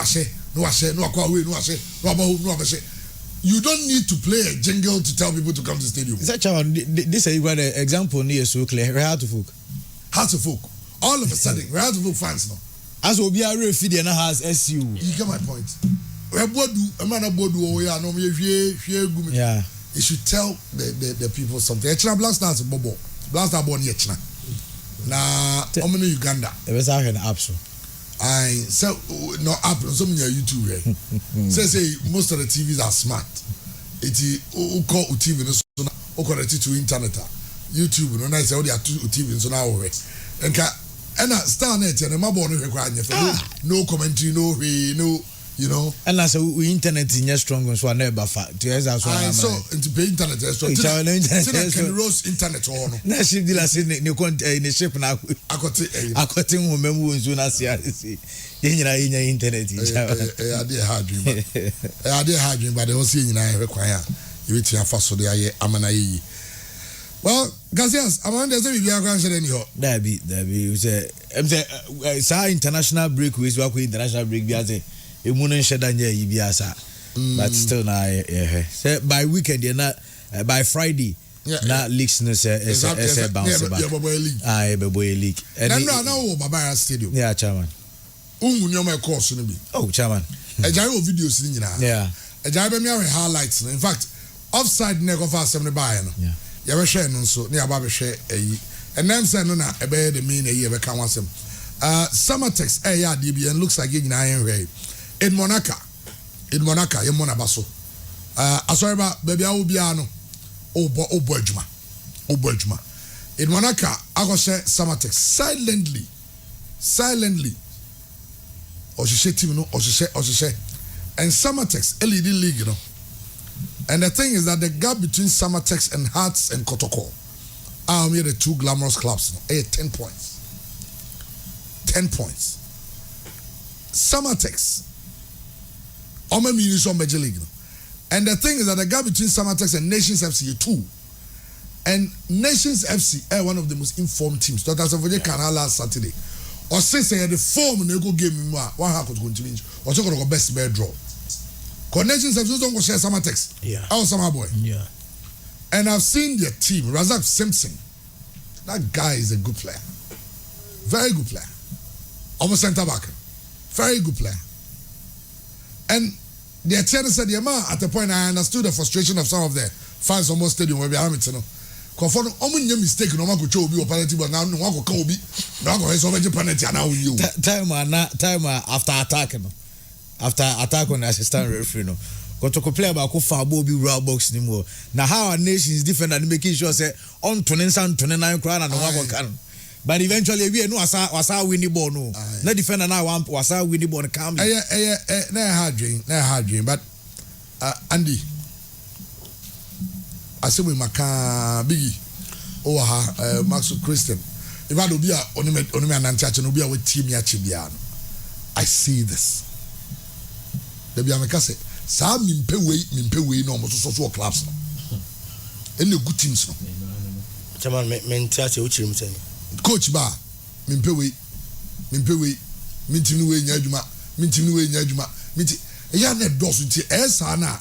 washe no akwa we no washe no aba no abashe. You don't need to play a jingle to tell people to come to the stadium. Is that chairman? This is an example near so clear. Heart of folk. All of a sudden, Heart of folk fans now. As will be a refugee and has SU. You get my point. Yeah. You should tell the people something. Echna Black Stars Bobo. Black Star born Echna. Na omene Uganda. The best I can app so. I so no app so many YouTube here. Say most of the TVs are smart. Iti o call TV no so na o connect to internet. YouTube no na say o dey atu TV so na wo. Enka and star net and my born no commentary, no you know. And as we internet in strong so I never fat. So into pay internet strong. Can rose internet or no. Na ship dealer say ne in ship na akoti women wo nso na sia say. Yenya internet. I dey hard dream but they also nyina require you bet ya faso dey aye amana yi. Well, Garcias, I wonder if you are going to anyhow. That be. You say, international break with what international break be as a moon shed on your but still now, say by weekend, you're not by Friday. Not leaks no say bounce back. Aye, boy league. And now, Barbara Stadium. Yeah, chairman. My course be. Oh, chairman. A gyro videos in yeah. A gyro highlights. In fact, offside neck of us 70 by. Yeah. You share no so near Baba share and then say no na ebe the mean a year can want some Summertex DBN looks like in iron ray in Monaca in Monabaso asorba baby I will be ano obojuma in Monaca I go share Summertex silently or she say team no or she say and Summertex LED league you know. And the thing is that the gap between Summertex and Hearts and Kotoko are here the two glamorous clubs. 10 points. 10 points. Summertex. Ome Munis on Major League. And the thing is that the gap between Summertex and Nations FC is 2. And Nations FC are one of the most informed teams. So that's what they can last Saturday. Or since they had the form and they go game one half could continue. Or so go best bear draw. Connections have don't go share Summertex. Yeah. Our summer boy. Yeah. And I've seen their team, Razak Simpson. That guy is a good player. Very good player. Almost center back. Very good player. And their trainer said, at the point I understood the frustration of some of the fans almost stadium where we are at. Confirm omunye mistake no mako cho obi o penalty but now no mako kan obi na go so be penalty na you. Time after attack no. After attack on the assistant referee no got to play about fa be raw box ni mo na how our nation is different and making sure say on 29 crown and one can but eventually we no wasa win the ball no na defender now wasa win the ball come na hard dream but Andy asemu maka bigi o ha Max Christian if I do be onime anantiache no be a we team ya chibia no I see this. The Biamekase, some mimpe way no almost so clubs. Any good teams no. Chairman, mentality which him saying. Coach Bar, mimpe way, minti nyajuma, ya net dos with sana.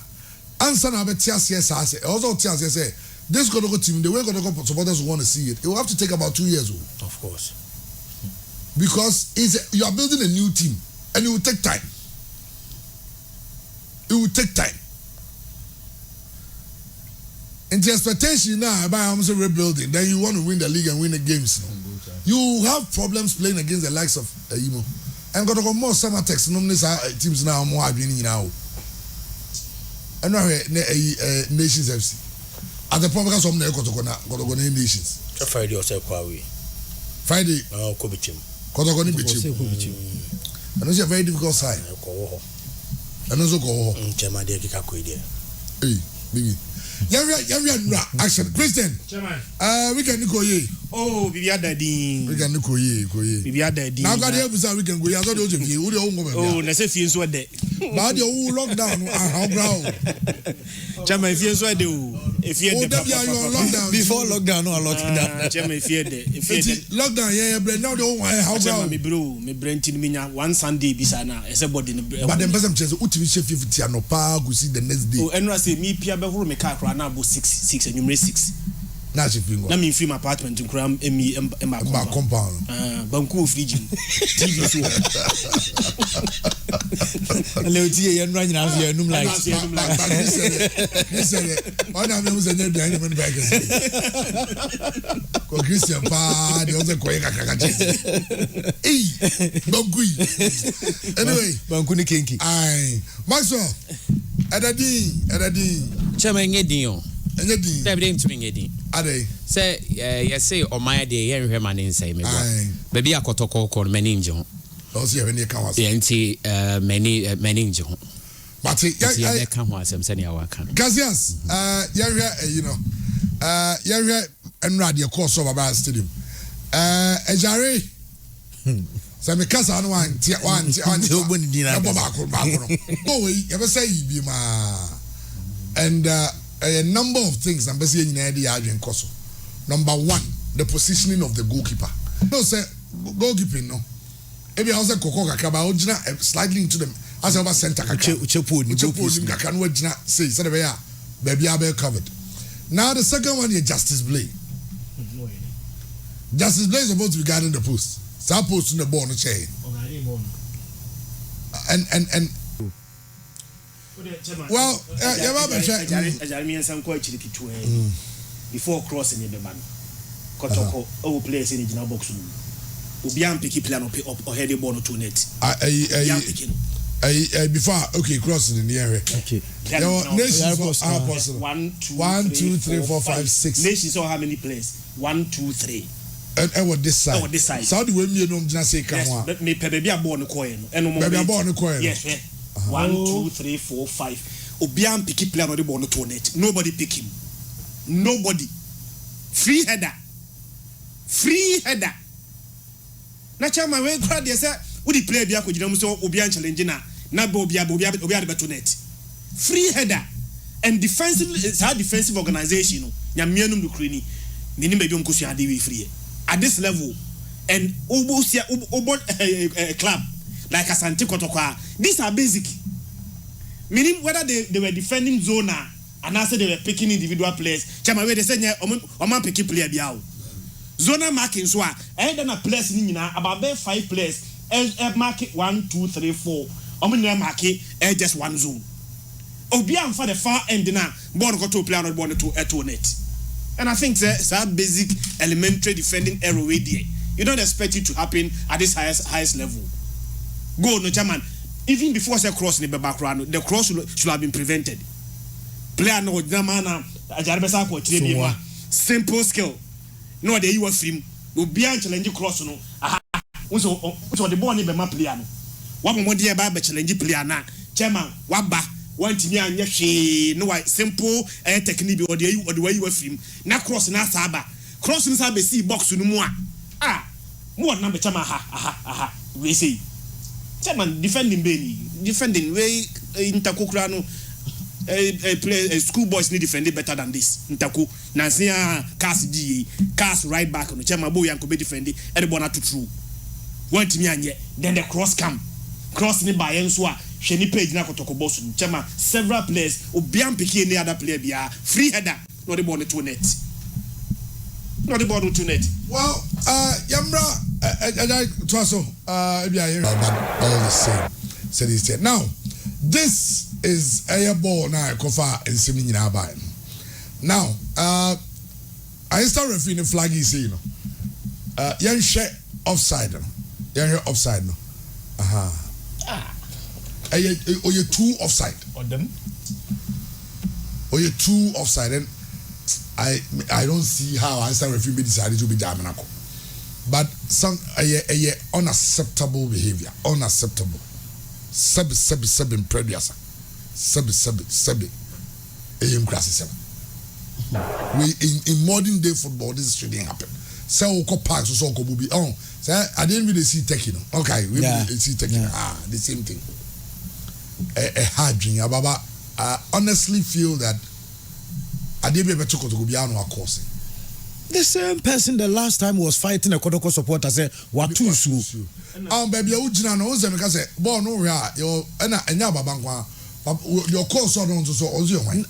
Answer na betias yes I say. Also tias say this gonna go team the way gonna go supporters want to see it. It will have to take about 2 years old. Of course. Because you are building a new team and it will take time. It will take time. And the expectation now by almost rebuilding, then you want to win the league and win the games. You have problems playing against the likes of Imo. And got to go more Summertex teams now more winning now. And now Nations FC. At the point because some got to go Nations. Friday or say Friday. Oh, Kobichim. Kotokoni Bichim. And it's a very difficult side. And also go Chairman de Kikakoide. Hey, biggie. Yeah, action. Christian. Chairman. We can go ye. Oh, Bibia Daddy. We can go ye. Bibia Daddy. Now, God help us, we can go. I thought you were oh, Nasefi is what day. But you lockdown how brown. Chama if you so do if you lockdown before lockdown no lockdown. Chama if you lockdown yeah now the how brown. Me bro me brain me one Sunday bisa na ese body but the person chese utimi chef 50 anopa go see the next day. Oh enra say me pia be horo me car kra na bo 6 enyumre 6. Na she fingo. Na me free my apartment nkra emi emba compound. Banku fridge. TV so. Le tie ye nra nyina so ye num like. Listen. One of them was a new behind the back. Ko Christian pa de oze ko kaka Banku. Anyway, Banku ni kenki. Ai. Maxwell. Edadi. Chama ngedin o. Ngedin. David ntumi ngedin. Ade. Say you say omaya de ye nhwe ma ne nsai me gwa. Baby akotoko ko mani nje ho. O se ye ne ka wa. Ye nti mani nje ho. But ya ka ho asem se ne ya waka. Gazias you know yehwe enrade course of Baba Stadium. Ejare so me kasa no wan oboni dina. Ba ko no. Oh we you say bi ma and a number of things I'm busy in the adwen koso. Number 1, the positioning of the goalkeeper. No say goalkeeping no. Ebi how say Koko Kakaba ojina slightly into them as over center kakaba. Uchepo ni kakaba no ojina say the way baby are covered. Now the second one is Justice Blay. Justice Blay is supposed to be guarding the post. So post in the ball no chair. And well, before crossing the man, Kotoko, all players in the box. Ubian picky plan up or head the ball to net. Before crossing in the area. Okay. Nations are possible. 1, 2, 3, 4, 5, 6. Nations saw how many players? 1, 2, 3. And what this side? This side. So the way me no just say come on. Let me baby a born coin. And no more. Baby a born coin. Yes. 1, 2, 3, 4, 5. Ubian picky player on the ball to net. Nobody pick him. Nobody. Free header. Na chama we crowd dey say we the player bia ko gina mu so Ubian challenge na be Obi the net. Free header and defensive organization no nyamianum do kreni. Nini be bi nkosu ade we free at this level and club like Asante Kotoko. These are basic. Meaning whether they were defending zone and also they were picking individual players. Chama we they say oman picking player biao. Zona marking so and then a players ni nyina about 5 players mark 1 2 3 4 omo mark just one zone. Obi am for the far end na ball go to player not ball to net. And I think that basic elementary defending error way there. You don't expect it to happen at this highest level. Go no chairman. Even before say cross in the background, the cross should have been prevented. Player no jamana ajaribesa ko tire simple skill. No dey you film. Obi an challenge cross no. So the ball ni be ma player no. Wa mo dey ba challenge player na. Chairman, wa ba want me anya hwe no why simple technique bi or the way you film. Na cross na saba. Cross na saba see box no mu a. Mo na be chairman we say chairman defending way interkokura no play school boys need defend better than this ntaku nansia cast right back no chairman boy yanko be defend everybody na to true want me anye then the cross ni by enso a hwe ni page na Kotoko boss no chairman several players obian pick any other player bia free header no the ball to net. Well, Yamra, all the same. Said he said. Now, this is a ball now. Kofa and Simi Nabai. Now, I start referring the flag is you know. Yan share offside. Yan here offside no. Or you 2 offside. On them. Or you 2 offside and. I don't see how I start referring decided to be Jamanako. But some unacceptable behavior. Unacceptable. Sub in previous. Sub. In modern day football, this shouldn't happen. So parks so be on. So I didn't really see taking. Okay, we see taking. The same thing. a hard dream ababa I honestly feel that Adebe beto Kotoko bia no akose. The same person the last time was fighting a Kotoko supporter say watu su. Baby u gina no unse meka say ball no hwe a yo na enya baba nkwa your course on so ozo yo wan.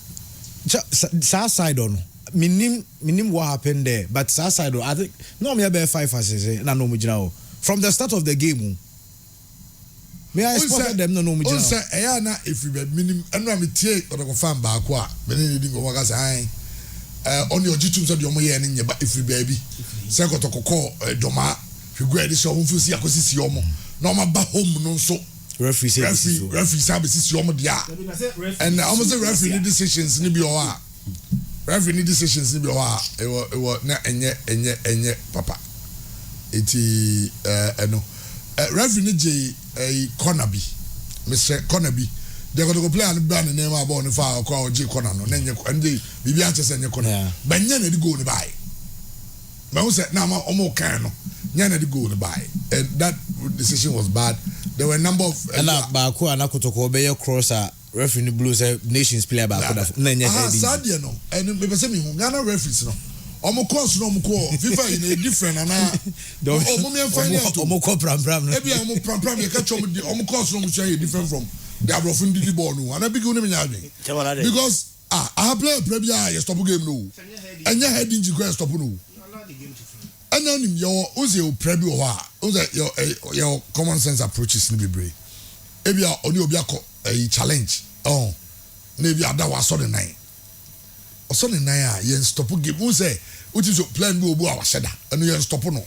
Side on minim what happened there but side I think no me be 5 as na no mu gina o from the start of the game. Me I spotted them no mu gina. On say eya na if we be minim eno am tie Kotoko fan ba ko a me ne di go waka say on your YouTube said your moye nye ba if we baby say Kotoko call doma hwe adi so wonfu si akosisi yomo na ma ba home no so referee say sisi yomo dia and almost the referee decisions ni bi o a referee decisions ni bi o a e na enye papa eti eno referee ni je corner bi Mr. corner bi they go to play and ban name about no fa ko je corner no na nye ande bibi a chese nye corner ba nya na di go ni bai ma who said na ma omo kan no nya na di go ni bai and that decision was bad. There were a number of ba ko ana Kotoko be cross a referee blue say nations player ba ko da na nya heading sadia no and me pese me hu Ghana referees no omo course no omo ko FIFA in a different ana omo me find out omo ko pram no e bia omo pram ye ka chom omo course no omo different from the abrofin didi ball no and I begin to me because I have played premier you stop game no and your heading you go stop no and then your uze o prebi o ha uze your common sense approaches ni bebre e bia oni obi akọ challenge na bia da wa so the nine a yen stop game uze uti so plan bi obu a wa sheda and yen stop no.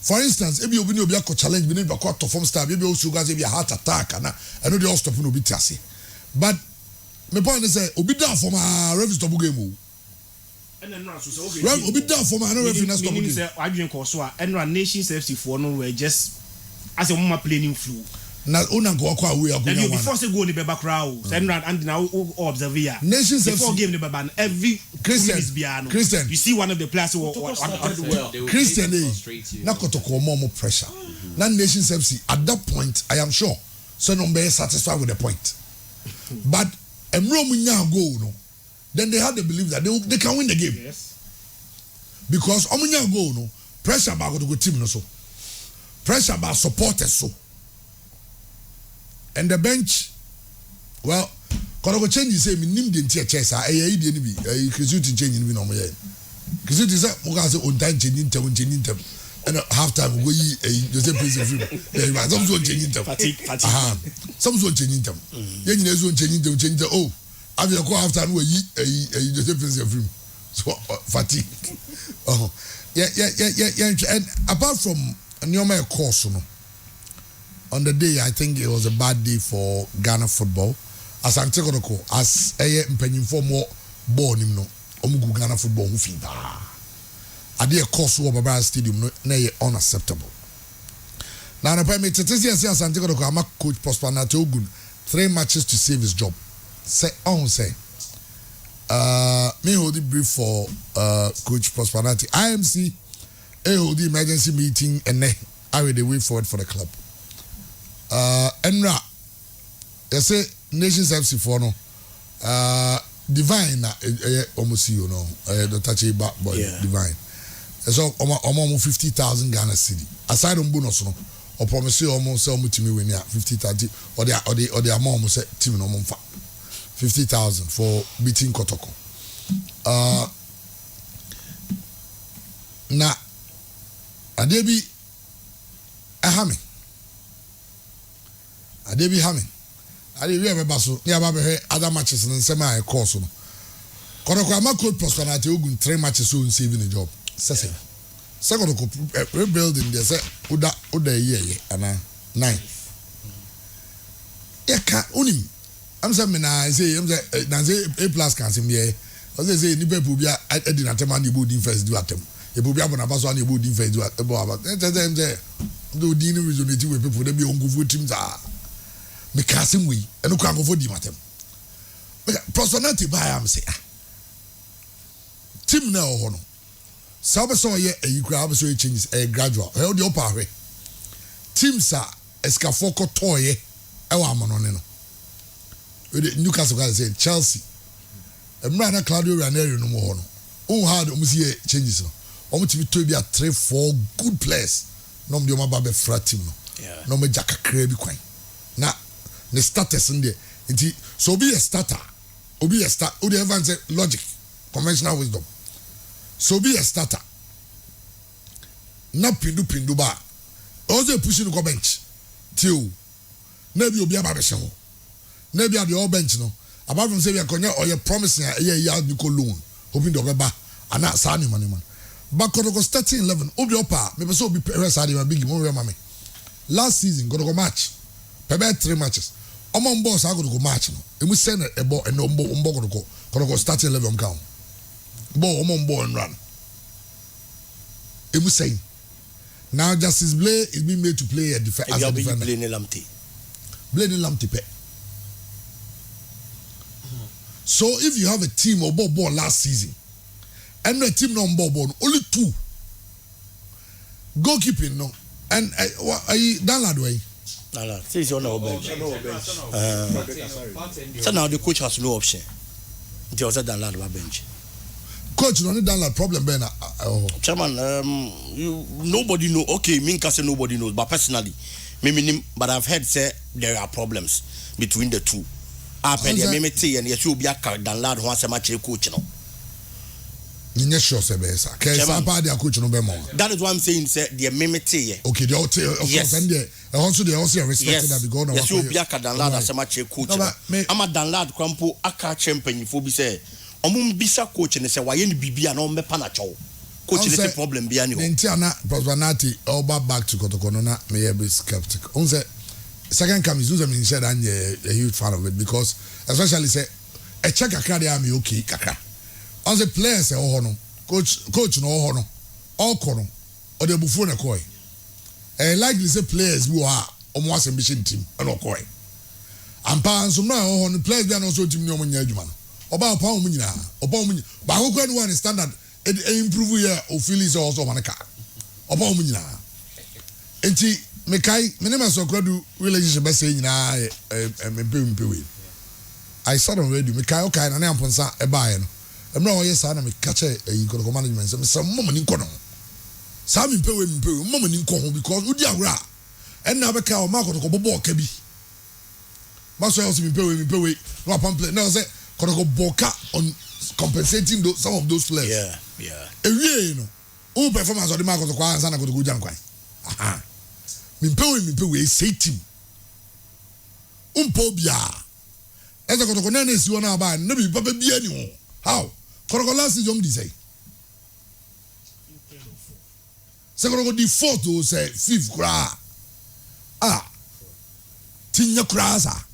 For instance, if you be a challenge, we need to to form star, maybe also guys be a heart attack, and I know they all stop no be tiasi. But my point is, obi down for my referee stop game. And then so okay. Right, obi down for my referee stop game. I drink also, and Nations FC for no were just as a woman playing flu. Na una go akwa we and you before say go ni beba crowd and now observe here Nations before game ni beba every Christian you see one of the players who Christian na Kotoko more pressure na Nations FC at that point I am sure so no be satisfied with the point but emro munya goal no then they had to believe that they can win the game. Yes. Because omunya goal no pressure ba go team no so pressure ba supporters so. And the bench, well, Kotoko change say me nim the entire chess. I idea ni bi. Kisuti change ni bi no mo ye. Kisuti say mo ka say on time change them. And half time we go Jose Prince free. Some so change them. Fatigue. Some so change them. Ye nyina so change them. Oh, after you go half time we Jose Prince free. So fatigue. Oh. Yeah. And apart from Nyoma course no. On the day, I think it was a bad day for Ghana football. As I'm taking as a penny for more ball, no, Omugu Ghana football, who feed I did a course of Barbara Stadium, no, unacceptable. Now, the permit to say, I'm taking coach Prosperity Ogun 3 matches to save his job. Say, me hold the brief for Coach Prosperity. IMC, hold the emergency meeting, and I will the way forward for the club. Enra, you say Nations FC for no, Divine, almost you know, the touchy back boy, Divine. So, almost 50,000 Ghana cedi. Aside on bonus, no, or promise you almost sell me to me when you 50,000, or the amount say team no more 50,000 for beating Kotoko. Now, Adebi, Ahami. Adebi Hamming. Adebi remember so near other matches in semi course. Kotoko ama coach Prosperity Ogun 3 matches so saving the job. Second rebuilding they say Uda year and 9. Yeah, unim. I'm saying na say A+ can say me. I say ni people be edi na tema ni bu defense do atem. E bu be abona paso na bu defense do about. Them say do di ni resonate with people they be on go teams are. Me kasim we eno kwa go di matem. Prosperity buy am say team na o no. Sabe so ye eyikura abeso changes gradual. He dey upper we. Teams are escafoko toye e wa amono ne no. with Newcastle guys say Chelsea. Emrana Claudio Ranieri no more. Oh hard omusie changes no. Omo timi to be 3-4 good players. No me oma ba be fra team no. Yeah. No me jaka kra bi kwan. Na the status in there. Nti so be a starter. Obi a start. Odi ever say logic, conventional wisdom. So be a starter. Na pindu ba. Also pushing the bench. Till maybe obi aba be ho. Maybe at the all bench no. Apart from say we akonya or you promising yeah Nico loan. Hoping the obeba and not signing money man. But Kotoko starting 11. Obi opa. Maybe so be rest adi man big mo mama. Last season Kotoko match. Pebe 3 matches. Omo boss I go to match no. Emu send a ball and ombo Kotoko starting 11 count. Ball omo and run. Emu saying. Now Justice Blay is being made to play a defender. As a defender. Blay Lamte pe. So if you have a team of ball last season, and the team no ball only 2 goalkeeping no, and Dan Ladway. He's on our bench. So now the coach has no option. He was at Dan Ladway bench. Coach, no Dan Lad problem Ben. Chairman, nobody know. Okay, me say nobody knows, but personally, but I've heard say there are problems between the two. And yes, you be a Dan Lad who wants a match coach no. That is what I'm saying. Say the mimete. Okay, the yes. And also they also respected that because yes, you be a Dan Lad as a match coach. I'm a Dan Lad crampo aka champion for be say. Bisa coach and say why any bibi and on me panacho. Coach is a problem behind you. Intiana Prosvanati all back to Kotokonona may be skeptical. On the second come is said I'm a huge fan of it because especially say a check a card am okay kaka. On the players say oh no coach no oh no all kono or the buffon a koi. Likely say players who are almost a mission team and koi. And parents so now on the players they are also team no man. Oba pa omu nyina ba ko kwani one standard improve here o feelings also manaka oba omu nyina enti mekai menema so kwadu relationship be say nyina mpe I said on radio mekai okay na na amponsa e baaye no emra o yesa na me catch e ko management say me some mama ni nkono sa me mpe mama ni nko ho because udi awra en na be ka o ma ko bobo ka bi ma so also me mpe no pamphlet na say Kotoko Boka on compensating some of those players. Yeah. You know, who performance of the market of Kwan Sana Kotoku Jankwai. Aha. Mimpewe, say team. Pobia. As a Kotoko Nane is one about Nabi Papa Bianu. How? Kotoko last is young say. Second the fourth to say 5th cra. Tinya Krasa.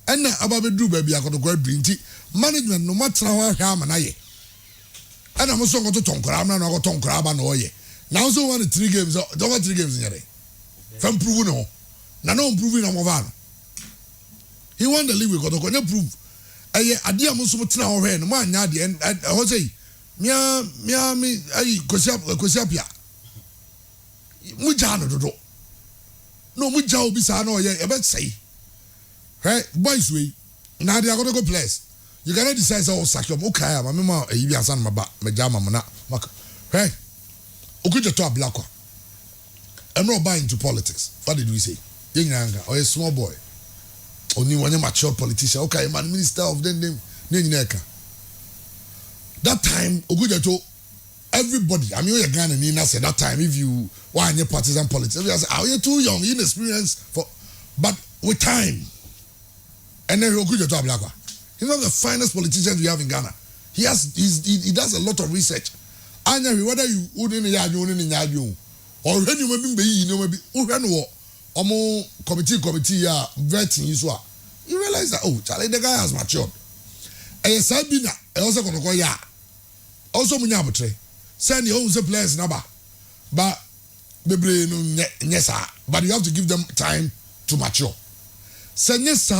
And about do baby, I got to go drink management no matter how ham and I. And I'm also going to Tonkrab and I got Tonkrab and Oye. Now, so one 3 games, don't want 3 games in a day. From Pruno, no improving on Movano. He won the league, we got to prove. I dear Musumatina or Hen, man, Yadi, and Jose, Mia, me, Cosapia. Mujano to do. No, Mujao Bisano, I bet say. Hey, boys, we now they are going to go place. You cannot decide so sack your okay. I'm a mama, a Yibian son, my jama, hey, Okuja to a black one. I'm not buying into politics. What did we say? Young younger or a small boy? Only one mature politician. Okay, man, minister of them, Neka. That time, Okuja to everybody. I mean, you're Ghana, Nina said that time, if you want your partisan politics, I say, oh, you're too young, inexperienced for, but with time. And then Okuja to Ablakwa. He's one of the finest politicians we have in Ghana. He does a lot of research. And whether you wouldn't in or when you maybe you know maybe committee vetting you you realize that Charlie the guy has matured. And Sabina also gonna go also munyabutre. Send your own players number. But but you have to give them time to mature. Send yes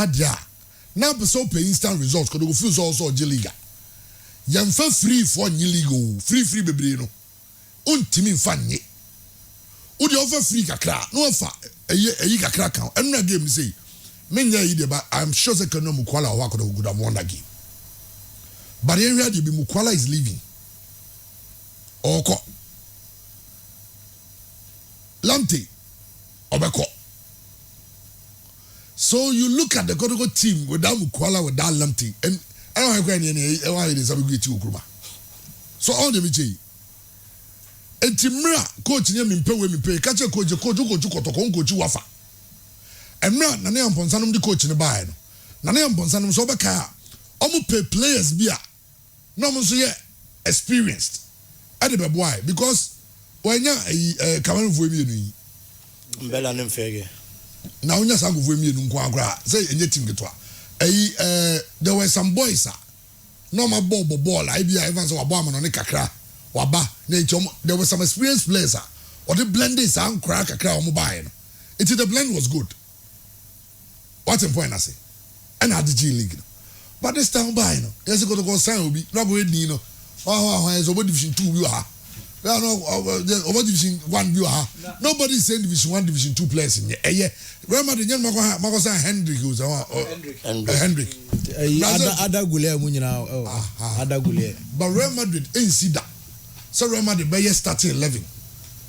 now, so pay instant results because we feel also Jeliga. Yam free for Niligo, free baby no. Untimi fanny. Would you offer free kakra? No offer a kakra count. And game say but I'm sure they can know Mukwala or Wako would have won that game. But in reality, Mukwala is leaving. Oko. Lamptey. Obeko. So you look at the Kotoko team without Mukwala, without Lamptey, and I don't have any. So all the VJ. And Timra, coach near me, catch a coach, coach, wafa. And now, Nana Ponsanum, the coach in the bar. Nana Ponsanum Sobaka. Almost pay players beer. No more experienced. I don't know why. Because when you're coming for me, Bella and Fege. Now, you're some of women in Quagra, say, and yet in the there were some boys, sir. No, my ball, I be Evans or Obama on the Kakra, Waba, there were some experienced players, sir. Or the blend is and crack a crown mobile. It's the blend was good. What's the point I say? And had the G League. But this time by no. Yes, go to go sign will be not going to is over division 2 you are. Over division 1 you are. Nobody is saying division 1, division 2 players in here. Yeah. Remember the young Magosa Hendrick who's Hendrick. Ada Gule Munina. Ada Gule. But Real Madrid ain't see that. So Real Madrid by starting 11.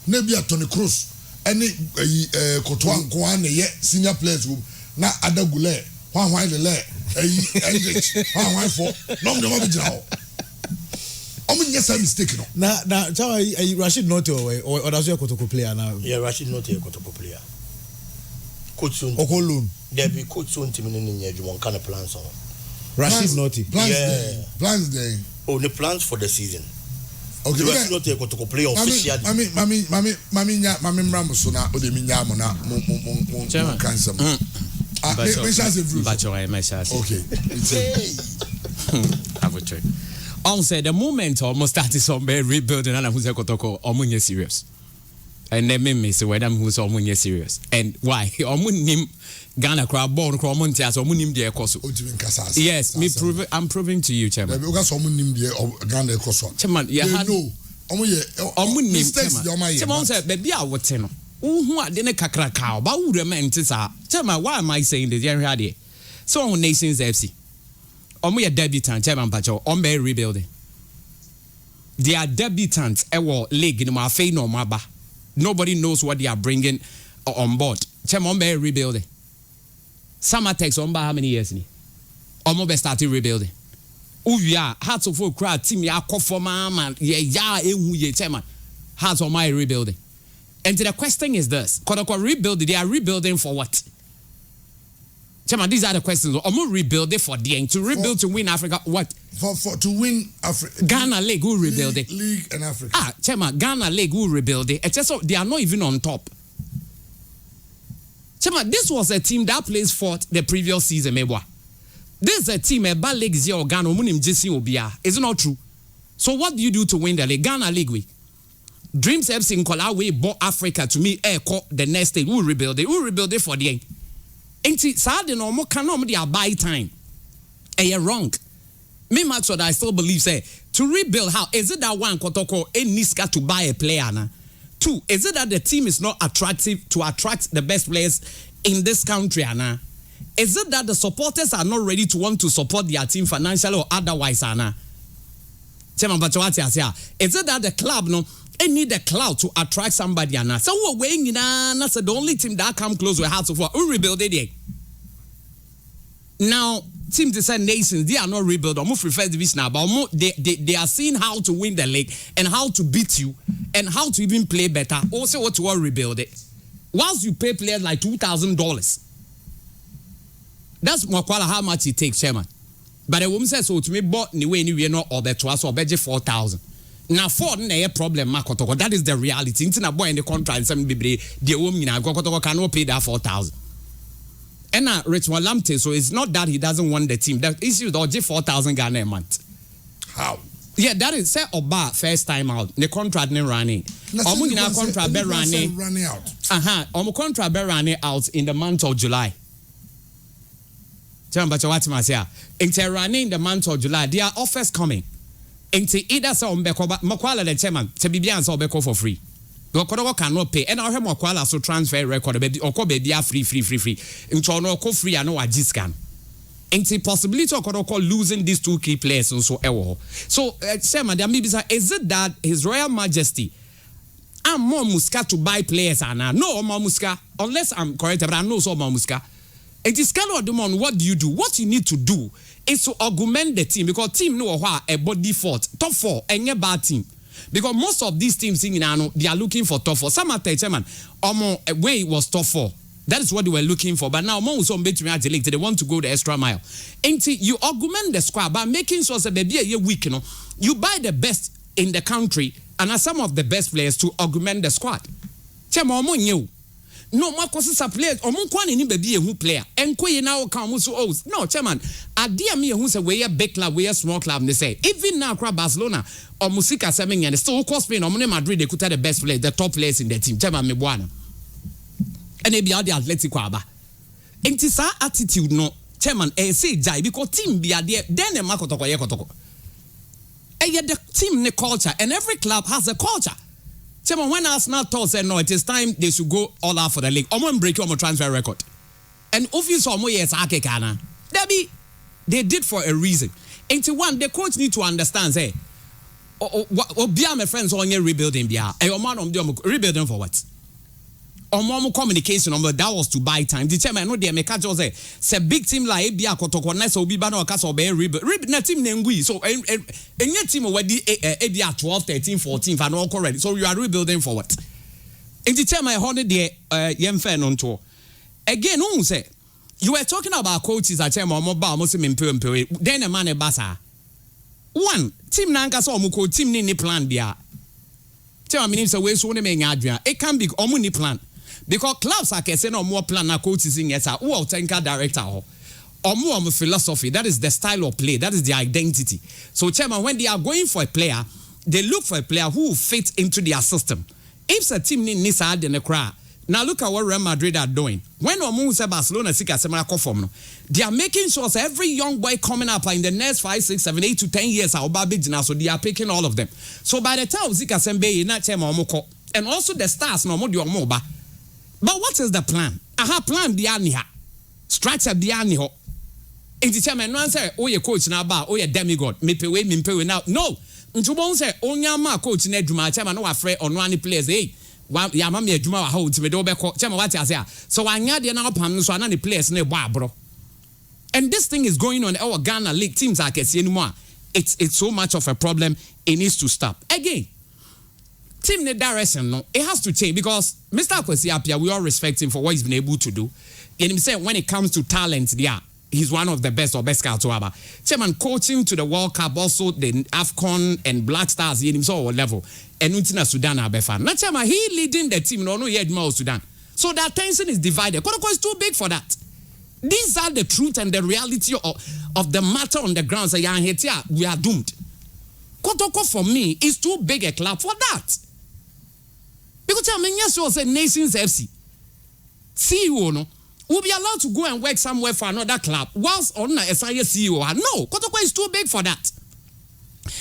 Maybe a Tony Cruz. Any Cotoan Kwan senior players who na Ada Gule. Why the leg? Why for? No, no, no. I mean, yes, I'm mistaken. Now, tell Rashid not away or does your Kotoko player now? Yeah, Rashid not a Kotoko player. Coach soon. Okolun. There be coach soon to me in the one kind of plans on. Rashid naughty. Plans day. Oh, the plans for the season. Okay, Rashid not a Kotoko player officially. Mami Ramusona, Odeminya Mona, Mon Cancer. Okay. On said the moment almost started some rebuilding and who's a Kotoko Omunya serious. And then me say whether who's Omunya serious. And why? Omunim Ghana crowd born Cromontias Omunim de Koso. Yes, I'm proving to you, Chairman. Because Omunim de Ghana Koso. Chairman, yeah, no. Omunim. Chairman said, baby, I would tell. Who didn't kakrakao, but who remain Chairman, why am I saying this? You're so on Nations FC. Omo ye debutant Chairman Pacho ombe rebuilding. They are debutants ewo league no afei no maba. Nobody knows what they are bringing on board. Chairman ombe rebuilding. Samatex omba how many years ni? Omo be started rebuilding. Uwia Hearts of Oak crowd team ya akofoma man ya ehu ye Chairman. Hearts of my rebuilding. And the question is this: Kotoko rebuilding, they are rebuilding for what? Chairman, these are the questions. Omo rebuild it for the end to rebuild to win Africa. What? For to win Africa. Ghana League will rebuild it. League and Africa. Chairman, Ghana League will rebuild it. It's just so they are not even on top. Chairman, this was a team that plays fourth the previous season. This is a team a bad league or Ghana munim JC Obia. Is it not true? So what do you do to win the league? Ghana League we. Dreams FC in Kolawe bought Africa to me. The next stage will rebuild it. We'll rebuild it for the end. Ain't sad no more cannot be a buy time. You're wrong. Me Maxwell, I still believe say to rebuild how is it that one Kotoko ain't Niska to buy a player na? 2, is it that the team is not attractive to attract the best players in this country na? Is it that the supporters are not ready to want to support their team financially or otherwise na? Is it that the club no need the cloud to attract somebody and so we're weighing in that's the only team that come close with Hearts of Oak we rebuild it now team to send nations they are not rebuild or move first division now but they are seeing how to win the league and how to beat you and how to even play better also what to rebuild it once you pay players like $2,000 that's more how much it takes Chairman but a woman says so to me bought anyway no or better us or budget 4,000. Now, for a problem, Makotoko, that is the reality. It's not boy in the contract, some baby, the woman, Kotoko cannot pay that 4,000. And now, Richmond Lamptey, so it's not that he doesn't want the team. The issue is that 4,000 Ghana a month. How? Yeah, that is say Oba first time out. The contract not running. Omo contract be running out. Omo contract be running out in the month of July. Tell me what I say. Into running in the month of July, there are offers coming. Into either say Makwala the chairman, to be beyond so for free. Kotoko cannot pay. And I have Mokwala so transfer record baby or baby free. Into no co free and no scan. And the possibility of Kotoko losing these 2 key players and so ewo. So Sema, there may be is it that His Royal Majesty I'm more Muska to buy players and no more Muska, unless I'm correct, but I know so more Muska. It is kind of the what do you do? What you need to do is to augment the team because team no a body default top 4 and a bad team. Because most of these teams in Inano, they are looking for top 4. Some at the chairman, way was top 4. That is what they were looking for. But now, they want to go the extra mile. And you augment the squad by making sure that baby a week, you buy the best in the country and are some of the best players to augment the squad. No, more causes a player, or more quantity baby who player. And Quay now come so old. No, chairman, a dear me who's a way a big club, way a small club, they say. Even now, Barcelona or Musica Semming and still cost Spain or Madrid, they could have the best players, the top players in the team. Chairman Mebuana. And they be out the Athletic Waba. And this attitude, no, chairman, say Jai, because team be a dear, then a Makotoko. And yet the team the culture, and every club has a culture. Chairman, when Arsenal told said no, it is time they should go all out for the league. I'm break your transfer record. And obviously, yes, they did for a reason. 81, the coach need to understand, say, be my friends on your rebuilding, rebuilding for what? Or more communication that was to buy time. The chairman know they make a just say big team like Abia Kotoko Ness or Bibano Castle Bay rebuild team Nengui. So and your team already Abia 12, 13, 14 and all correct. So you are rebuilding for what? And the chairman holding the Yemfen on tour. Again, who say you were talking about coaches at chairman mobile Muslim Imperial. Then a man a basa. One team Nanka saw Muko team ni plan bia. Tell me if way so name Adrian. It can be omuni plan. Because clubs are saying no more plan na coaches in yes, or technical director or more philosophy. That is the style of play. That is the identity. So, chairman, when they are going for a player, they look for a player who fits into their system. If a team needs to add in the crowd, now look at what Real Madrid are doing. When Omu Barcelona sika semana conform, they are making sure that every young boy coming up in the next 5, 6, 7, 8 to 10 years are big now. So they are picking all of them. So by the time Zika Sembe, not chairman Omoko, and also the stars no more Moba. But what is the plan? Aha plan bianiha. Structure bianiho. In the chairman, no say, oh, your coach now, oh, your demigod, me now. No. Ntubon say, oh, my coach, Nedjuma, chairman, no afraid on one players, eh? Yamami Juma holds me do beko. Chairman, what I say? So I had the now pan, so I know the players near bro. And this thing is going on our Ghana League teams, I can see anymore. It's so much of a problem, it needs to stop. Again. Team the direction, no, it has to change because Mr. Kwesi Appiah, we all respect him for what he's been able to do. And he said when it comes to talent, yeah, he's one of the best or best scouts to ever. Chairman coaching to the World Cup, also the AFCON and Black Stars in himself level. And Untina Sudan Abefan. Not chairman, he leading the team, no, yet more Sudan. So the attention is divided. Kotoko is too big for that. These are the truth and the reality of the matter on the ground. So we are doomed. Kotoko for me is too big a club for that. Because I mean, yes, was a Nations FC. CEO, no, will be allowed to go and work somewhere for another club whilst on a SIS CEO. No, Kotoko is too big for that.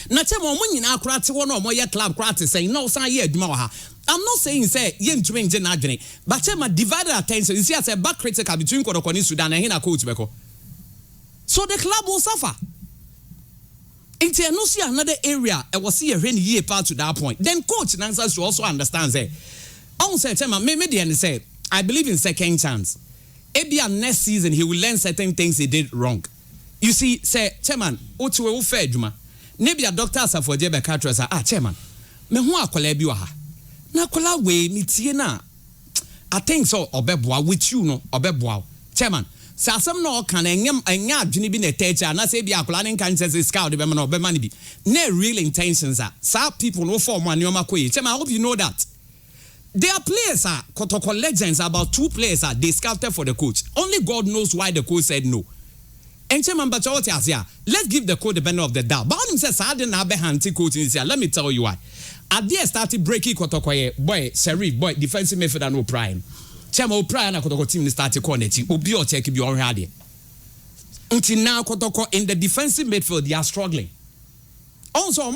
Now, tell me, when you now cry to one or more club cry to say, no, sir, I'm not saying, say, yen to win Jenadjane, but tell my divided attention. You see, I said, back critical between Kotoko and Sudan and Hina Coach Beko. So the club will suffer. Into no see another area, I was see a rainy year part to that point. Then coach Nansa should also understand say, I say, maybe say, I believe in second chance. Maybe next season he will learn certain things he did wrong. You see, say, chairman, Otu fair Juma. Maybe a doctor sa for Jebe Catras, chairman. Me who akola bi wa ha. Na kola we ni tie na. I think so obeboa with you no obeboa. Chairman, say asem no kan enyam anya adwene bi na teacher na say bi akola ne kan say scout be na obema ni bi. Na real intentions are. Some people no form one nyoma koyi. Chairman, I hope you know that. Their players are Kotoko legends. About 2 players are they scouted for the coach. Only God knows why the coach said no. And chairman, but let's give the coach the benefit of the doubt. But him says, I didn't have a handy coach in here. Let me tell you why. At the started breaking Kotoko, boy, Sharif, boy, defensive midfielder no prime. Chairman O'Brien and Kotoko team started connecting. Obi or check you already. Until now, Kotoko in the defensive midfield, they are struggling. Also,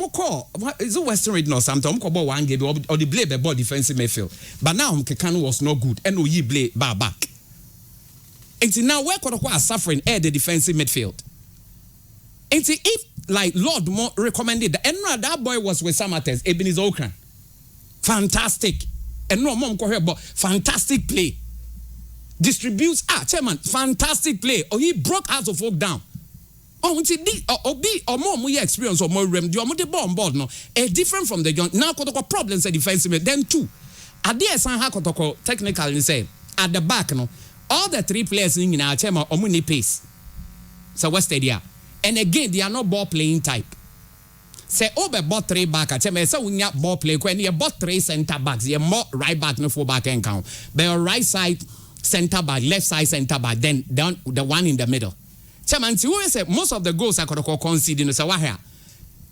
is it Western Region or something? I'm call one game or the blade ball defensive midfield. But now Kekano was not good, and we play back. And now where could I suffering at the defensive midfield? And if like Lord Mo recommended, and that boy was with Samatex, Ebenezer Okran, fantastic, and no mom call her, but fantastic play. Distributes chairman, fantastic play. Or he broke Hearts of Oak down. Oh, or more experience or more rem. You the ball on board no. Different from the young. Now got problems at defensive. Then two. At the San Hakotoko technically say at the back no. All the three players in our chairman omuni pace. So what's the idea? And again, they are not ball playing type. Say over ball three back at chairman. So we have ball play when you bought three center backs. You more right back no full back and count. But your right side center back, left side center back, then down the one in the middle. Chairman, you say most of the goals are conceding. So what here?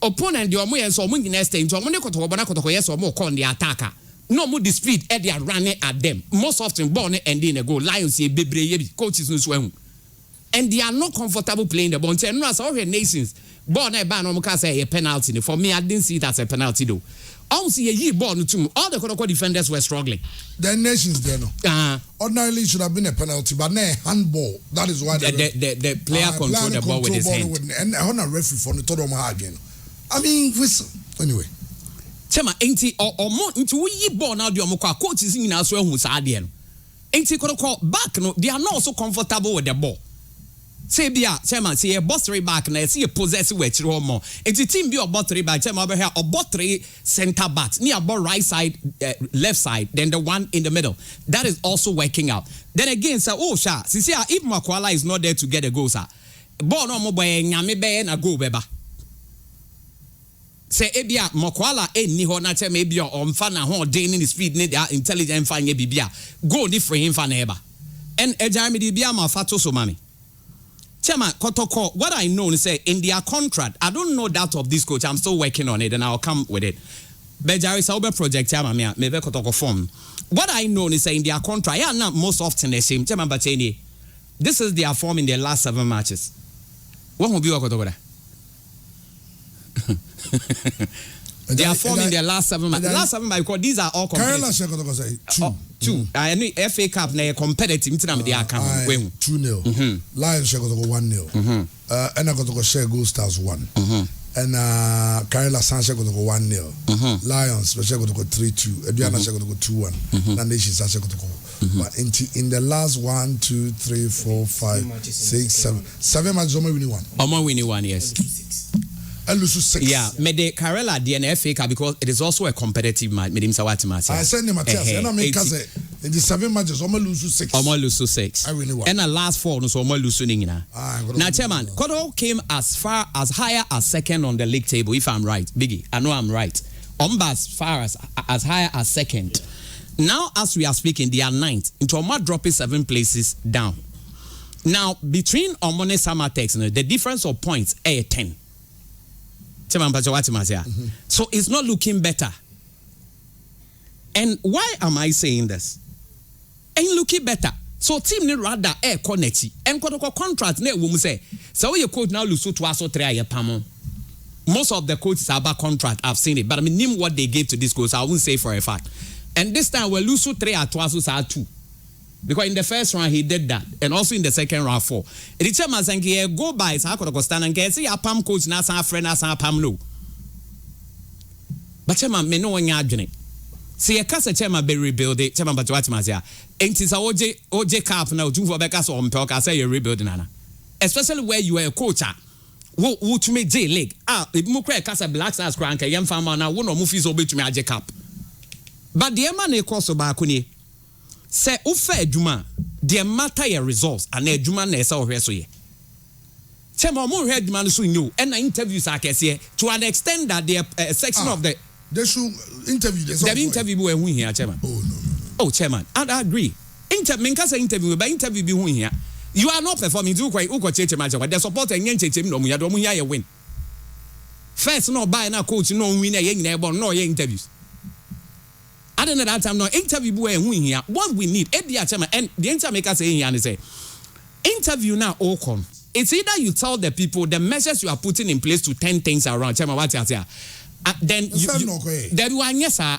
Opponent, the omo so omo nyina stay into omo ne koto bona koto yes omo call the attacker. No more the speed they are running at them. Most often ball ending a goal. Lions say bebre coaches no so. And they are not comfortable playing the ball. No as all nations. Ball na ba no ka say a penalty. For me, I didn't see it as a penalty though. Also, a ball too. All the Kotoko defenders were struggling. The nations there no. Ordinarily should have been a penalty, but no handball. That is why the player controlled the ball with his hand. And on a referee for the total again. I mean, whistle. Anyway. Chema, enti or more into we ball now. The Omoka coach is in as well who's adian. Enti Kotoko back no. They are not so comfortable with the ball. Say bia chairman say a boss three back na see a possessive we chiro more. Enti team be about three back chairman over here about three center backs near about right side left side then the one in the middle. That is also working out. Then again say oh sha see if Makwala is not there to get a goal sir. Ball no mo boy nyame be na goal beba. Say ebia Makwala ni ho na chairman ebia omfa na ho den in the speed ni their intelligent fan ye bibia. Goal ni for him fan eba. And ejami di bia ma fato so mami. Chairman, Kotoko, what I know is say in their contract, I don't know that of this coach. I'm still working on it and I'll come with it. But Jerry Sauber project, Chairman, maybe Kotoko form. What I know is say in their contract, yeah, not most often the same. Chairman Bacheni, this is their form in their last 7 matches. What will be Kotoko? They are forming their last 7 matches. Last 7 matches because these are all competitive. Two. I know FA Cup na competitive. They are coming. 2-0. Lions share 1-0. And I got to share Gold Stars 1. And Karela San share 1-0. Lions share 3-2. Ediana share 2-1. And Nations share but in the last 1, 2, 3, 4, 5, 6, 7 matches, only winning one. Only winning one, yes. And lose 6. Yeah, me the Karela DNFA Cup because it is also a competitive match. Me dim sawati match. I send him a test. And I make us in the 7 matches, almost lose 6. Almost lose 6. I really want. And the last 4 no so almost lose ningina. Now, Chairman, Kodo came as far as higher as second on the league table. If I'm right, Biggie, I know I'm right. As far as higher as second. Now, as we are speaking, they are 9th. Into Omar dropping 7 places down. Now, between Omone Samatex, the difference of points is 10. So it's not looking better. And why am I saying this? Ain't looking better. So team need rather air connecti. And contract ne woman say. So your coach now lose to us or 3 year pamo. Most of the coaches are about contract. I've seen it, but I mean name what they gave to this coach. I won't say for a fact. And this time we lose to 3 at 2. Because in the first round he did that, and also in the second round 4. The chairman saying go by so I could stand and say a pam coach na sa friend na sa pam no. But chairman me no one adwene. See a case chairman be rebuild it. Chairman but what man say? Enti sa OJ cap na oju for beka so on ka say you rebuild nana. Especially where you are a coach. Wo to me J League. If mu kra kasa Black Stars kra nka yem fama na wo no mu fi so be to me AJ cap. But the man e course ba ko ni. Say ufa adwuma the matter your results and adwuma na esa ohwe so ye chema mo hwe adwuma no so nyo and interviews akese to an extent that the section of the they should interview the interview be hu hia chema oh chairman I agree interview by interview be hu hia you are not performing do kwai uko cheche match the support enye cheche no mu ya do mu hia ye win first no buy na coach no win na ye nyina e bon no ye interviews. I don't know that time no interview boy here. What we need, and the interview maker say here and say interview now all come. it's either you tell the people the measures you are putting in place to turn things around. Chema, what you say? Then one yes sir.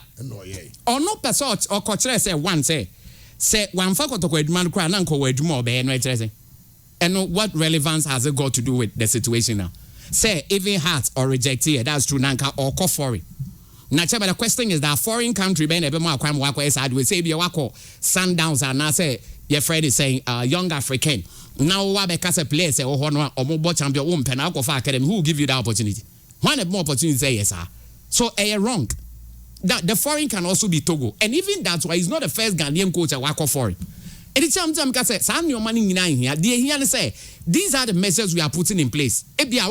Or no person or culture say one say one for kotoko eduma kura na nko eduma obe no ekyere. And what relevance has it got to do with the situation now? Say even heart or reject here, that's true nanka or call foreign. Now but the question is that foreign country ben ebe mo akwam wako esad we say be wako Sundowns and now say your friend is saying young African. Now wa be kase play say oh no omo champion wo mpe na akwa academy, who will give you that opportunity? One more opportunity say yes sir. So wrong. That the foreign can also be Togo, and even that's why he's not the first Ghanaian coach at Wako foreign. And it's sometimes say, "Sam, your money in here." They here say, "These are the measures we are putting in place." You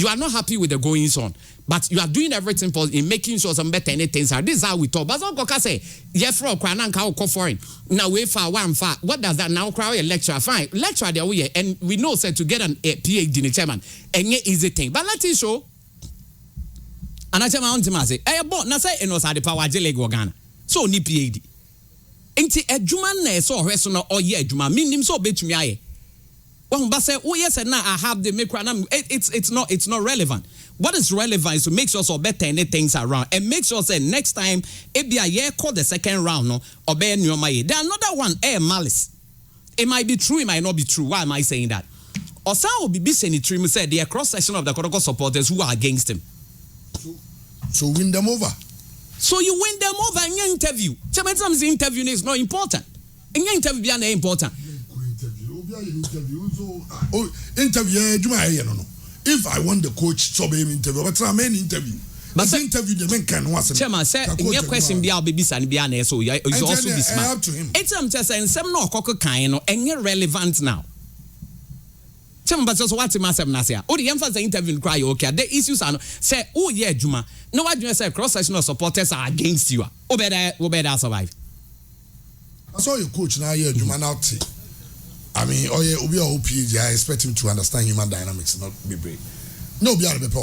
are not happy with the goings on, but you are doing everything for in making sure some better things are. This is how we talk. But some say, "Yeah, for Wako foreign." Now we for one far. What does that now? Crowd a lecturer, fine lecturer there we and we know say to get a PhD in the chairman, and easy thing. But let it show. And I tell my auntie, I bought na say no sa the power jele go Ghana. So ni PhD. Enti adwuma na so hwe so no oye adwuma minim so betumi aye. One ba say oh yes na I have the make it's not relevant. What is relevant is to make sure so better any things around and make sure say next time e be a year call the second round no obey nyoma ye. There another one malice. It might be true, it might not be true. Why am I saying that? Osa Obi Senitrim said the cross section of the Kotoko supporters who are against him. So win them over. So you win them over in your interview. Sometimes interview is not important. In your interview, is important. If I want the coach, so be interview. But I mean interview. But the interview the men can was. Chairman said, "In your question, be our baby son, be an so you also be smart." It's just saying some no cocker kind and you're relevant now. But so what's the massive Nasia? Oh, the emphasis interview cry okay. The issues are say, oh yeah, Juma. No, what do you say? Cross sectional supporters are against you. Oh, better survive. I saw your coach now here, Juma now. I mean, oh yeah, Obi PhD. I expect him to understand human dynamics, not be brave. No, be able to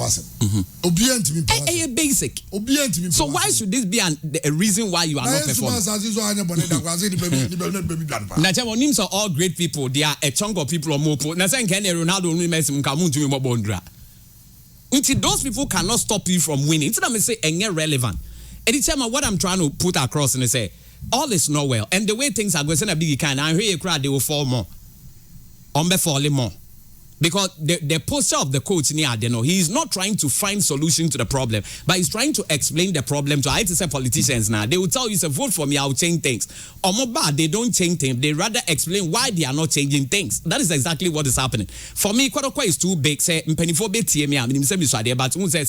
Obi to me. A basic. Obi to me. So why should this be a reason why you are not performing? Names are all great people. They are a chunk of people or more. Ronaldo Messi Kamuntu Mobondra. Until those people cannot stop you from winning. It's not me say relevant. Anytime what I'm trying to put across and say all is not well. And the way things are going to be kind, I hear a crowd they will fall more. Falling more. Because the posture of the coach near he is not trying to find solution to the problem, but he's trying to explain the problem to say politicians now. They will tell you, say, vote for me, I'll change things. Or more bad, they don't change things. They rather explain why they are not changing things. That is exactly what is happening. For me, Kotoko is too big. Say, mpenifo me, I mean, but who say,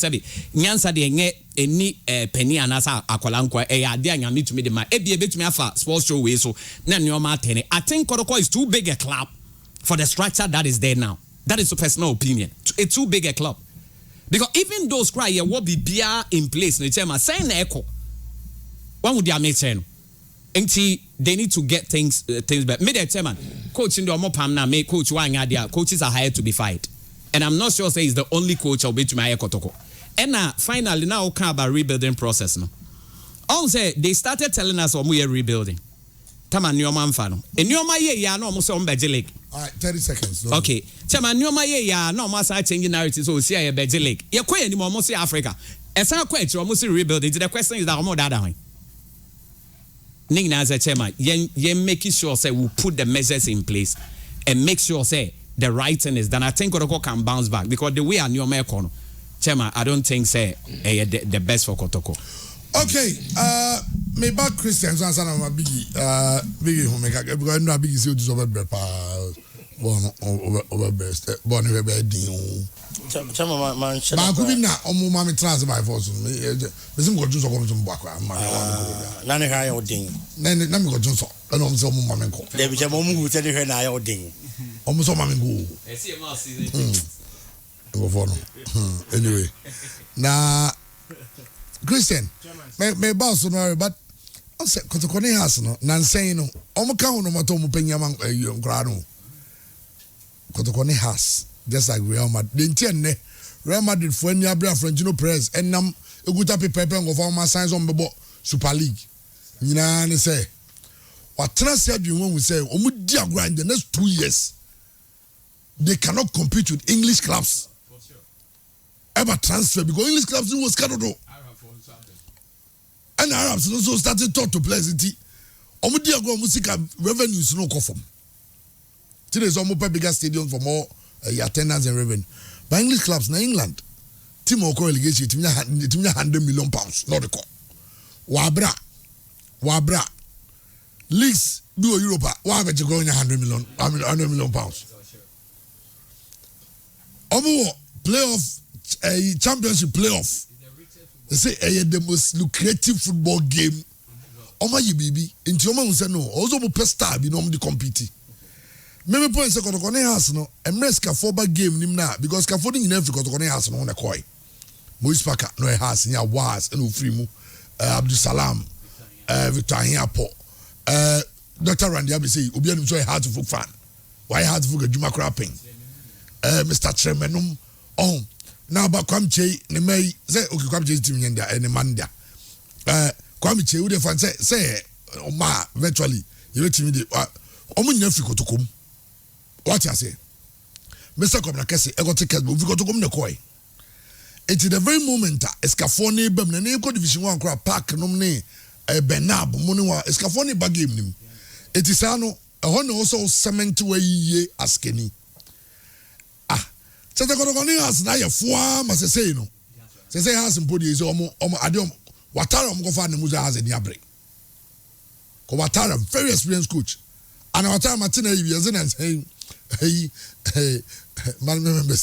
nyansa de any penny anasa akolanko I need to make the man. Ebi to me afa sports show way so. Na nyoma tene. I think Kotoko is too big a club for the structure that is there now. That is a personal opinion. It's too big a club. Because even those cry here will be beer in place. The chairman saying echo. What would they make saying? They need to get things back. Made the chairman coach in the Omopam now make coach one idea. Coaches are hired to be fired. And I'm not sure say he's the only coach I'll be to my Kotoko. And finally now we'll come about rebuilding process now. Also they started telling us we are rebuilding. Tama nyoma mfano. Nyoma ye ya no almost on Beje all right, 30 seconds. No. Okay. Chama nyoma ye ya no almost changing narrative so see ya Beje Lake. Ye kwa ni mo say Africa. Esa kwa echi almost rebuilding. The question is that omo dada hoin. Ning na say chama yen making sure say we put the measures in place and make sure say the right thing is done. I think Kotoko can bounce back because the way nyoma ekono. Chama, I don't think say the best for Kotoko. Okay, me back Christians and my biggie who make because no biggie see over bread over best born over bed chama man ba ku bi na omo mama trans by force me sim go junso come some back na ne ha ya odin na me go junso na omo so omo mama ko dey bi chama omo go tell her na ya odin omo so mama go see ma season go for no anyway na Christian, me boss no, but I said Kotoko ne has no nansen no omo ka ho no mato mo panyama nkra no Kotoko ne has just like Real Madrid denti ne Real Madrid for any abra Florentino Perez enam eguta pepe ngo for ma signs on bebo Super League nyina ne say what trust you when we say omo di agora in the next 2 years they cannot compete with English clubs. Ever transfer because English clubs was scattered. And Arabs also started to play city. Omudia go musica revenues no come from. Today is almost bigger stadium for more attendance and revenue. But English clubs in England, team or relegation, it means £100 million, not the call. Wabra. Leagues do Europa. Why bet you going £100 million pounds? Playoff, a championship playoff. They say the most lucrative football game. Oma yibibi. Inti oma unse no. Also mo pesta bi no mo di compete. Meme point se kotokone house no. Emre Scaffold game nim na because Scaffold in every kotokone house no na koi. Moise Parker no e house nya was and ofri mu. Abdul Salam. Victor Hiapo. Dr. Randy Abi say obi anim so e hard to folk fan. Why hard to folk adwuma crapping. Mr. Tremenum. Oh. Now about Kwamche ne may say okay Kwamche team nyanda and manda. Kwamche would fan say ma virtually you let me the omo nyafri kotokom. What you say? Mr. Komna kese e go take we go to come ne koi. It's the very moment Escafone ne bam na ko division 1 kra park nom ne Benab muni wa Escafone ba game nim. It is ano e ho ne also cement we ye askeni. Sasa kotokoni has na ye foa ma se no. Se has mpodi is omo ade watara omo kofa na muza has eni abre. Ko watara very experienced coach. And watara Martina you be na say hey man remember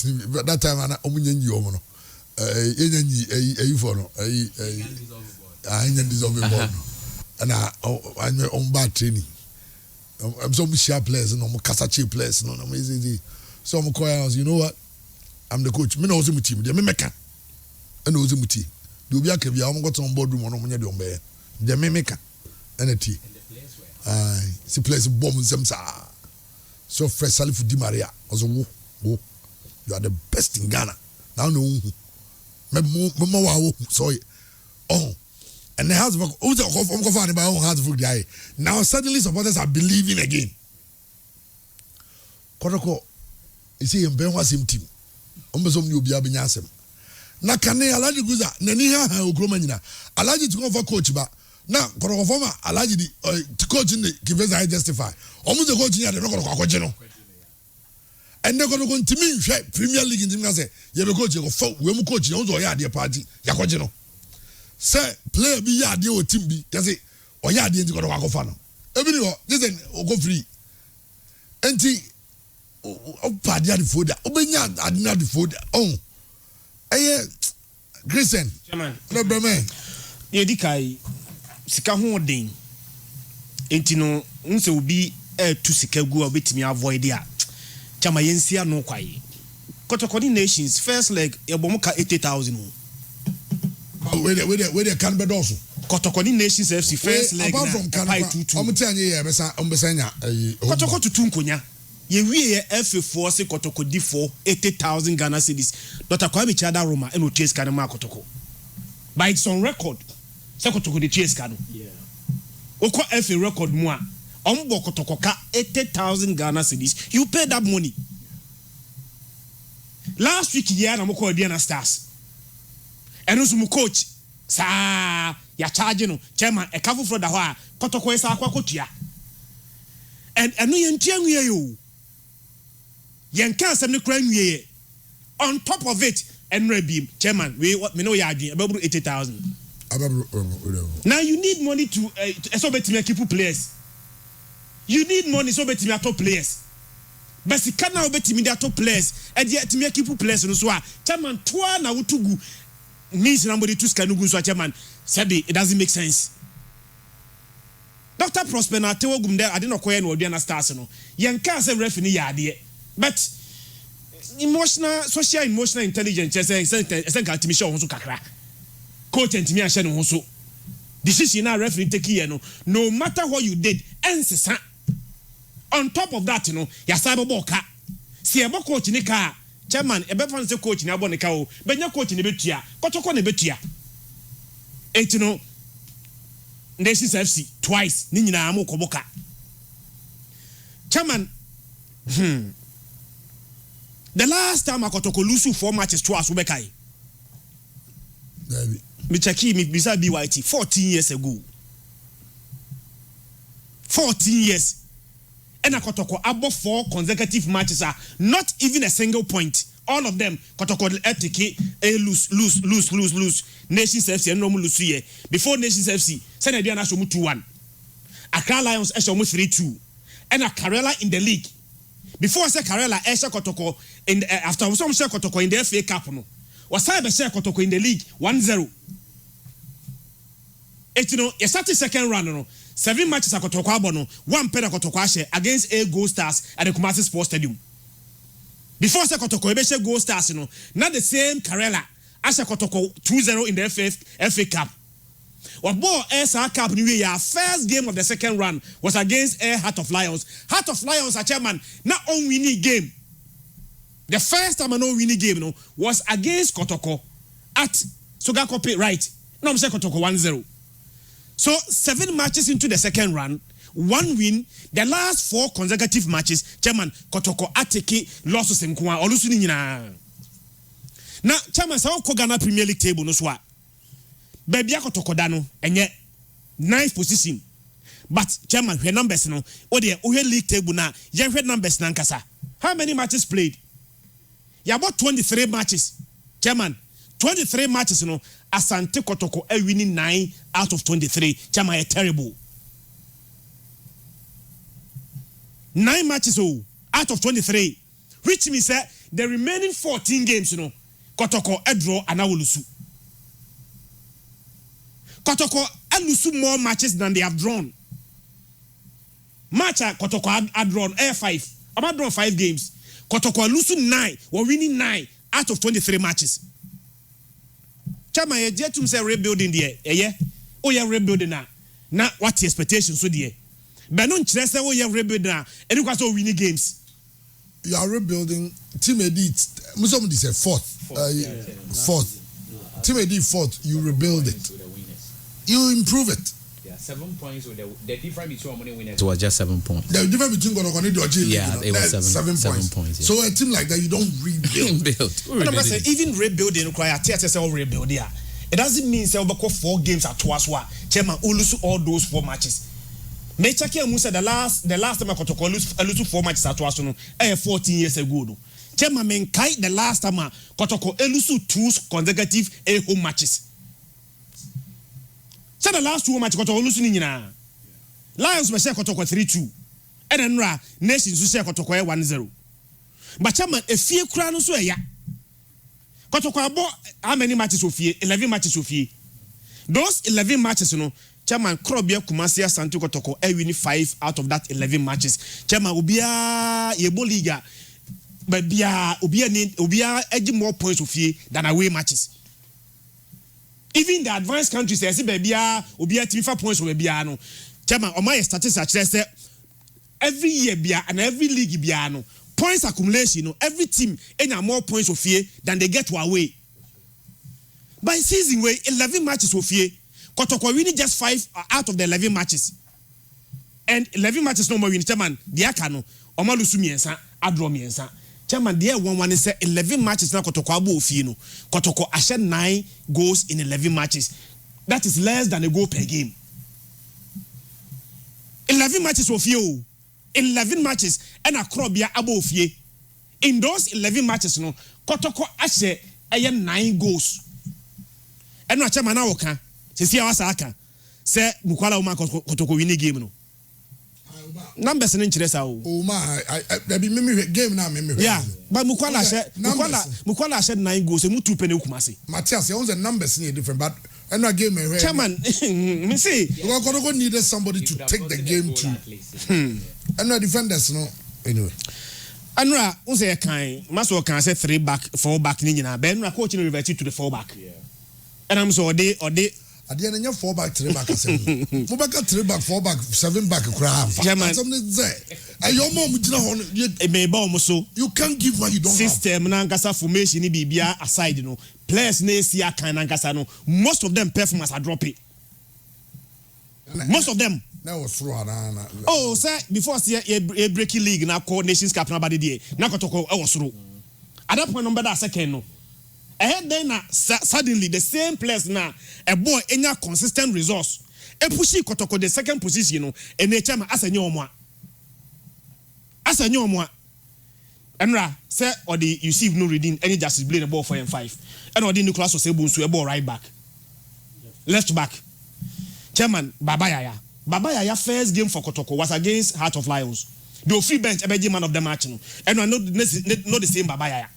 that time ana omo nyanyi omo no. Enyanyi for no. Enyanyi dissolve ball no. Ana on bad training. I'm so share players no mo kasache players no mo easy. So I'm call you know what? I'm the coach. Me no ozi muti. De me meka. Ena ozi muti. De obi aka bia o go ton board room no mo nya de ombe. De me meka. Ena ti. Si place bomb nsem sa. So fresh Salifu Di Maria. Ozo wo. You are the best in Ghana. Now no. Me mo wa wo. Sorry. Oh. And the house of now suddenly supporters are believing again. Kotoko. You see, Ben was him team. Ombezom ni obi abenyasem. Na kane Alhaji Guza na ni ha okromanyina. Alhaji to go for coach ba. Na kotoko former Alhaji di coach ni Kiveza I justify. Omuze coach ni ade no kotoko akwaje no. And they kotoko ntimi hwe Premier League ntimi ka say ye be coach go fo we mu coach no zo ya ade party yakwaje no. Say player bi ya ade o team bi ya say o ya ade nti kotoko akofa no. Ebi ni ho listen o go free. Enti Padi at the food, Obenya at the food. Oh, Christian, no, man. Yedikai Sika Holding. Entino, unse will be to Sikagu a bit me avoid ya. Chamayensia no kwai. Kotokoni nations, first leg, Yabomoka 80,000. Where they can be also. Kotokoni nations FC, first leg, apart from Canada, I'm telling you, Kotoko to Tunkunya. Ye we FA4 se Kotoko D4 80,000 Ghana cedis. Dr. Kwame Chada Roma and Chase Kanama Kotoko. But it's on record. Se Kotoko the Chase Kano. Yeah. Oko FA record moi. Ombo Kotoko ka 80,000 Ghana cedis. You pay that money. Last week yeah na moko Diana Stars. And also mu coach sa ya charge no chairman e kafu for da ho a Kotoko esa akwa kotua. And no yentia nwie yo. Yenka asem ne kra nwie. On top of it, Enrebim, chairman, we know you are doing about 80,000. Now you need money to so better keep players. You need money so better me top players. But si kana better me top players, and yet me keep players no so chairman twa na wutugu means somebody to skanugu so chairman. Sabi it doesn't make sense. Dr. Prosper na tewo gum there I didn't acquire no Diana Stars no. Yenka say referee ya de. But social emotional intelligence esen ka timi show so kakra. Coach ntimi a no so. Decision na referee take here no matter what you did ensesa. On top of that ya cyber ball ka. Si ebo coach ni ka chairman ebe fan say coach ni abo ni ka o. Benya coach ni betua. Kotoko ni betua. Etino Nations FC twice ni nyina amu koboka. Chairman The last time Kotoko lose 4 matches to us, Ubekai. Me check me beside BYT 14 years ago. 14 years. And Kotoko above 4 consecutive matches are not even a single point. All of them, Kotoko etiki lose. Nations FC and no lose here. Before Nations FC, Senegal National 2-1. Accra Lions Eshomu 3-2. And a Karela in the league. Before I say Karela, Esha Kotoko in after some share Kotoko in the FA Cup no. Was I share Kotoko in the league 1-0. It you know, a 32nd round no. 7 matches at Kotoko Abono, 1 pen at Kotoko against A Gold Stars at the Kumasi Sports Stadium. Before I say Kotoko Ebeshe Gold Stars, you know, not the same Karela as Kotoko 2-0 in the FA Cup. What ball SR Cup New Year, first game of the second round was against Heart of Lions. Heart of Lions, a chairman, not on winning game. The first time I know winning game no, was against Kotoko at Sogakope, right? No, I'm saying Kotoko 1-0. So 7 matches into the second round, 1 win. The last 4 consecutive matches, chairman Kotoko Ateki losses in Kwa Olusuni na. Now, chairman, sao Ghana Premier League table no swa. Baby Kotoko dano enye 9th position. But chairman, her numbers no. O de o league table na. Ye numbers na nkasa. How many matches played? You about 23 matches. Chairman, 23 matches no. Asante Kotoko winning 9 out of 23. Chairman, terrible. 9 matches out of 23. Which means that the remaining 14 games, you know, Kotoko draw and Awulusu. Kotoko Alusu more matches than they have drawn. Match Kotoko had drawn 5. About drawn 5 games. Kotoko Alusu 9 or winning 9 out of 23 matches. Chama ye jetum say rebuilding there. Oh yeah, rebuilding now. Now what's the expectation so there? But non chile say oh yeah, rebuilding now. And you can so winning games. You are rebuilding. Team edit. Somebody say 4th. 4th. Team edit 4th. You rebuild it. You improve it. Yeah, 7 points with the difference between money winners was just 7 points. The difference between Gonogoni and Oji. Yeah, it was 7 points. Yeah. So a team like that, you don't rebuild. But I'm saying even rebuilding require TSS rebuild. Yeah, it doesn't mean say we 4 games at Tuaswa. Chairman Ulusu all those 4 matches. Me check here Musa the last time I Kotoko lose 4 matches at Tuaswa no. 14 years ago no. Chairman men kai the last time Kotoko elusu 2 consecutive home matches. So the last 2 matches Kotoko lose ni nyina. Lions be say Kotoko 3-2. And then Ra Nations say Kotoko 1-0. But chairman efie kura no so ya. Kotoko abo how many matches ofie? 11 matches ofie. Those 11 matches you know, chairman Krobia Kumasi Asante Kotoko win 5 out of that 11 matches. Chairman obia yebo liga but bia obia edge more points ofie than away matches. Even the advanced countries say baby obia team 5 points over bia no. Chairman o my statistics say every year bia and every league bia no points accumulation no every team enya more points ofie than they get to away. By season way 11 matches ofie Kotoko winning just 5 out of the 11 matches. And 11 matches no more win chairman dia ka no o ma lusu miensa adro miensa. Chairman there one say 11 matches na Kotoko abo ofie no. Kotoko ashe 9 goals in 11 matches. That is less than a goal per game. 11 matches ofie 11 matches and a Krobia abo ofie. In those 11 matches no Kotoko ashe 9 goals. And no chairman na woka sisi awasa aka say Mukwala Uma Kotoko winning game no. Numbers in interest o ma I be me game na me yeah but Mukwala said 9 goals e mu 2 penny Kumasi Matthias you the numbers in different but and no game chairman me see Kotoko needed somebody to take the game to and no defenders no anyway Anra unse kan maso kan say 3 back 4 back ni nyina ben na coach no revert to the 4 back and I'm so ode Ade na 4 back 3 back asem. Mo baka 3 back 4 back 7 back kra. Something say. Ayo mo mu gina ho e me ba o so. You can't give what you don't system have. Na nkasa formation ni bibia aside no. Players na esi akan na nkasa no. Most of them performance are dropping. Most of them. That was through na. Oh, sir, before see a breaking league na call Nations Cup na body there. Na Kotoko e was through. at that point number that second no ahead then suddenly the same players now a boy any consistent results e pushi Kotoko the second position no and the chairman asenye omo Enra say or the you see no reading any justice blame the ball 4 and 5 and or the Nicholas Osebunsu a ball right back left back chairman Baba Yaya first game for Kotoko was against Heart of Lions the free bench ebeji man of the match no and I know not the same Baba Yaya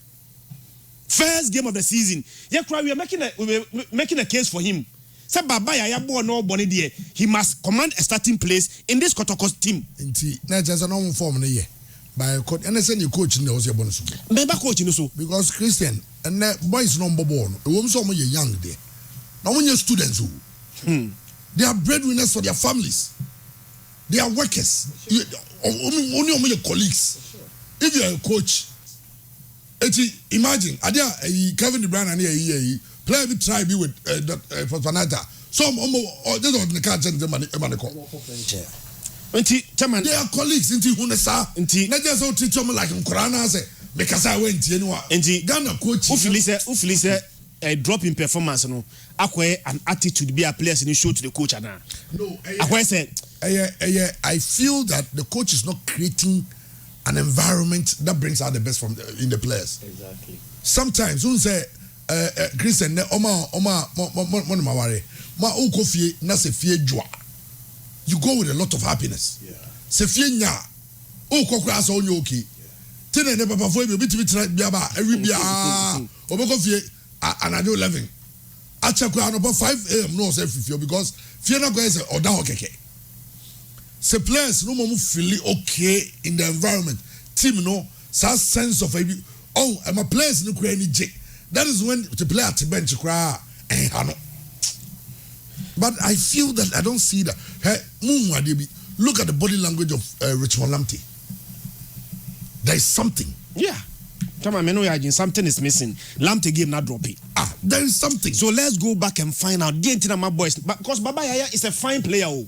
first game of the season we are making a case for him say Baba Yaya ball no boni there he must command a starting place in this Kotoko's team nti na just no form no ye by coach and say the coach no was your bonus member coach no so because Christian and boys no ball no we so mo young there now when you students who they are breadwinners for their families they are workers only your colleagues if you are a coach imagine adia Kevin De Bruyne and here play every try be with Fanata some just on the card and chairman they are colleagues into hunesa not just so teach them like Nkorana say because I went anywhere Ghana coach ufili say a drop in performance no akwe an attitude be a players in show to the coach ana no akwe say I feel that the coach is not creating an environment that brings out the best from in the players. Exactly. Sometimes when say Christian oma maware ma uko fie na se fie jwa you go with a lot of happiness. Yeah. Se fie nya uko kwa so onye okay. Tene ne papa fo bi timi tira bia ba ewi bia obeko fie anado 11 achakwa anopo 5 am no say fie because fie na go say oda hokeke. Se players no more feel okay in the environment. Team no some sense of I'm a players no create any j. That is when the player at the bench cry. But I feel that I don't see that. Hey, look at the body language of Richmond Lamptey. There is something. Yeah. Come on, man, something is missing. Lamptey game not drop it. There is something. So let's go back and find out. My boys, because Baba Yaya is a fine player.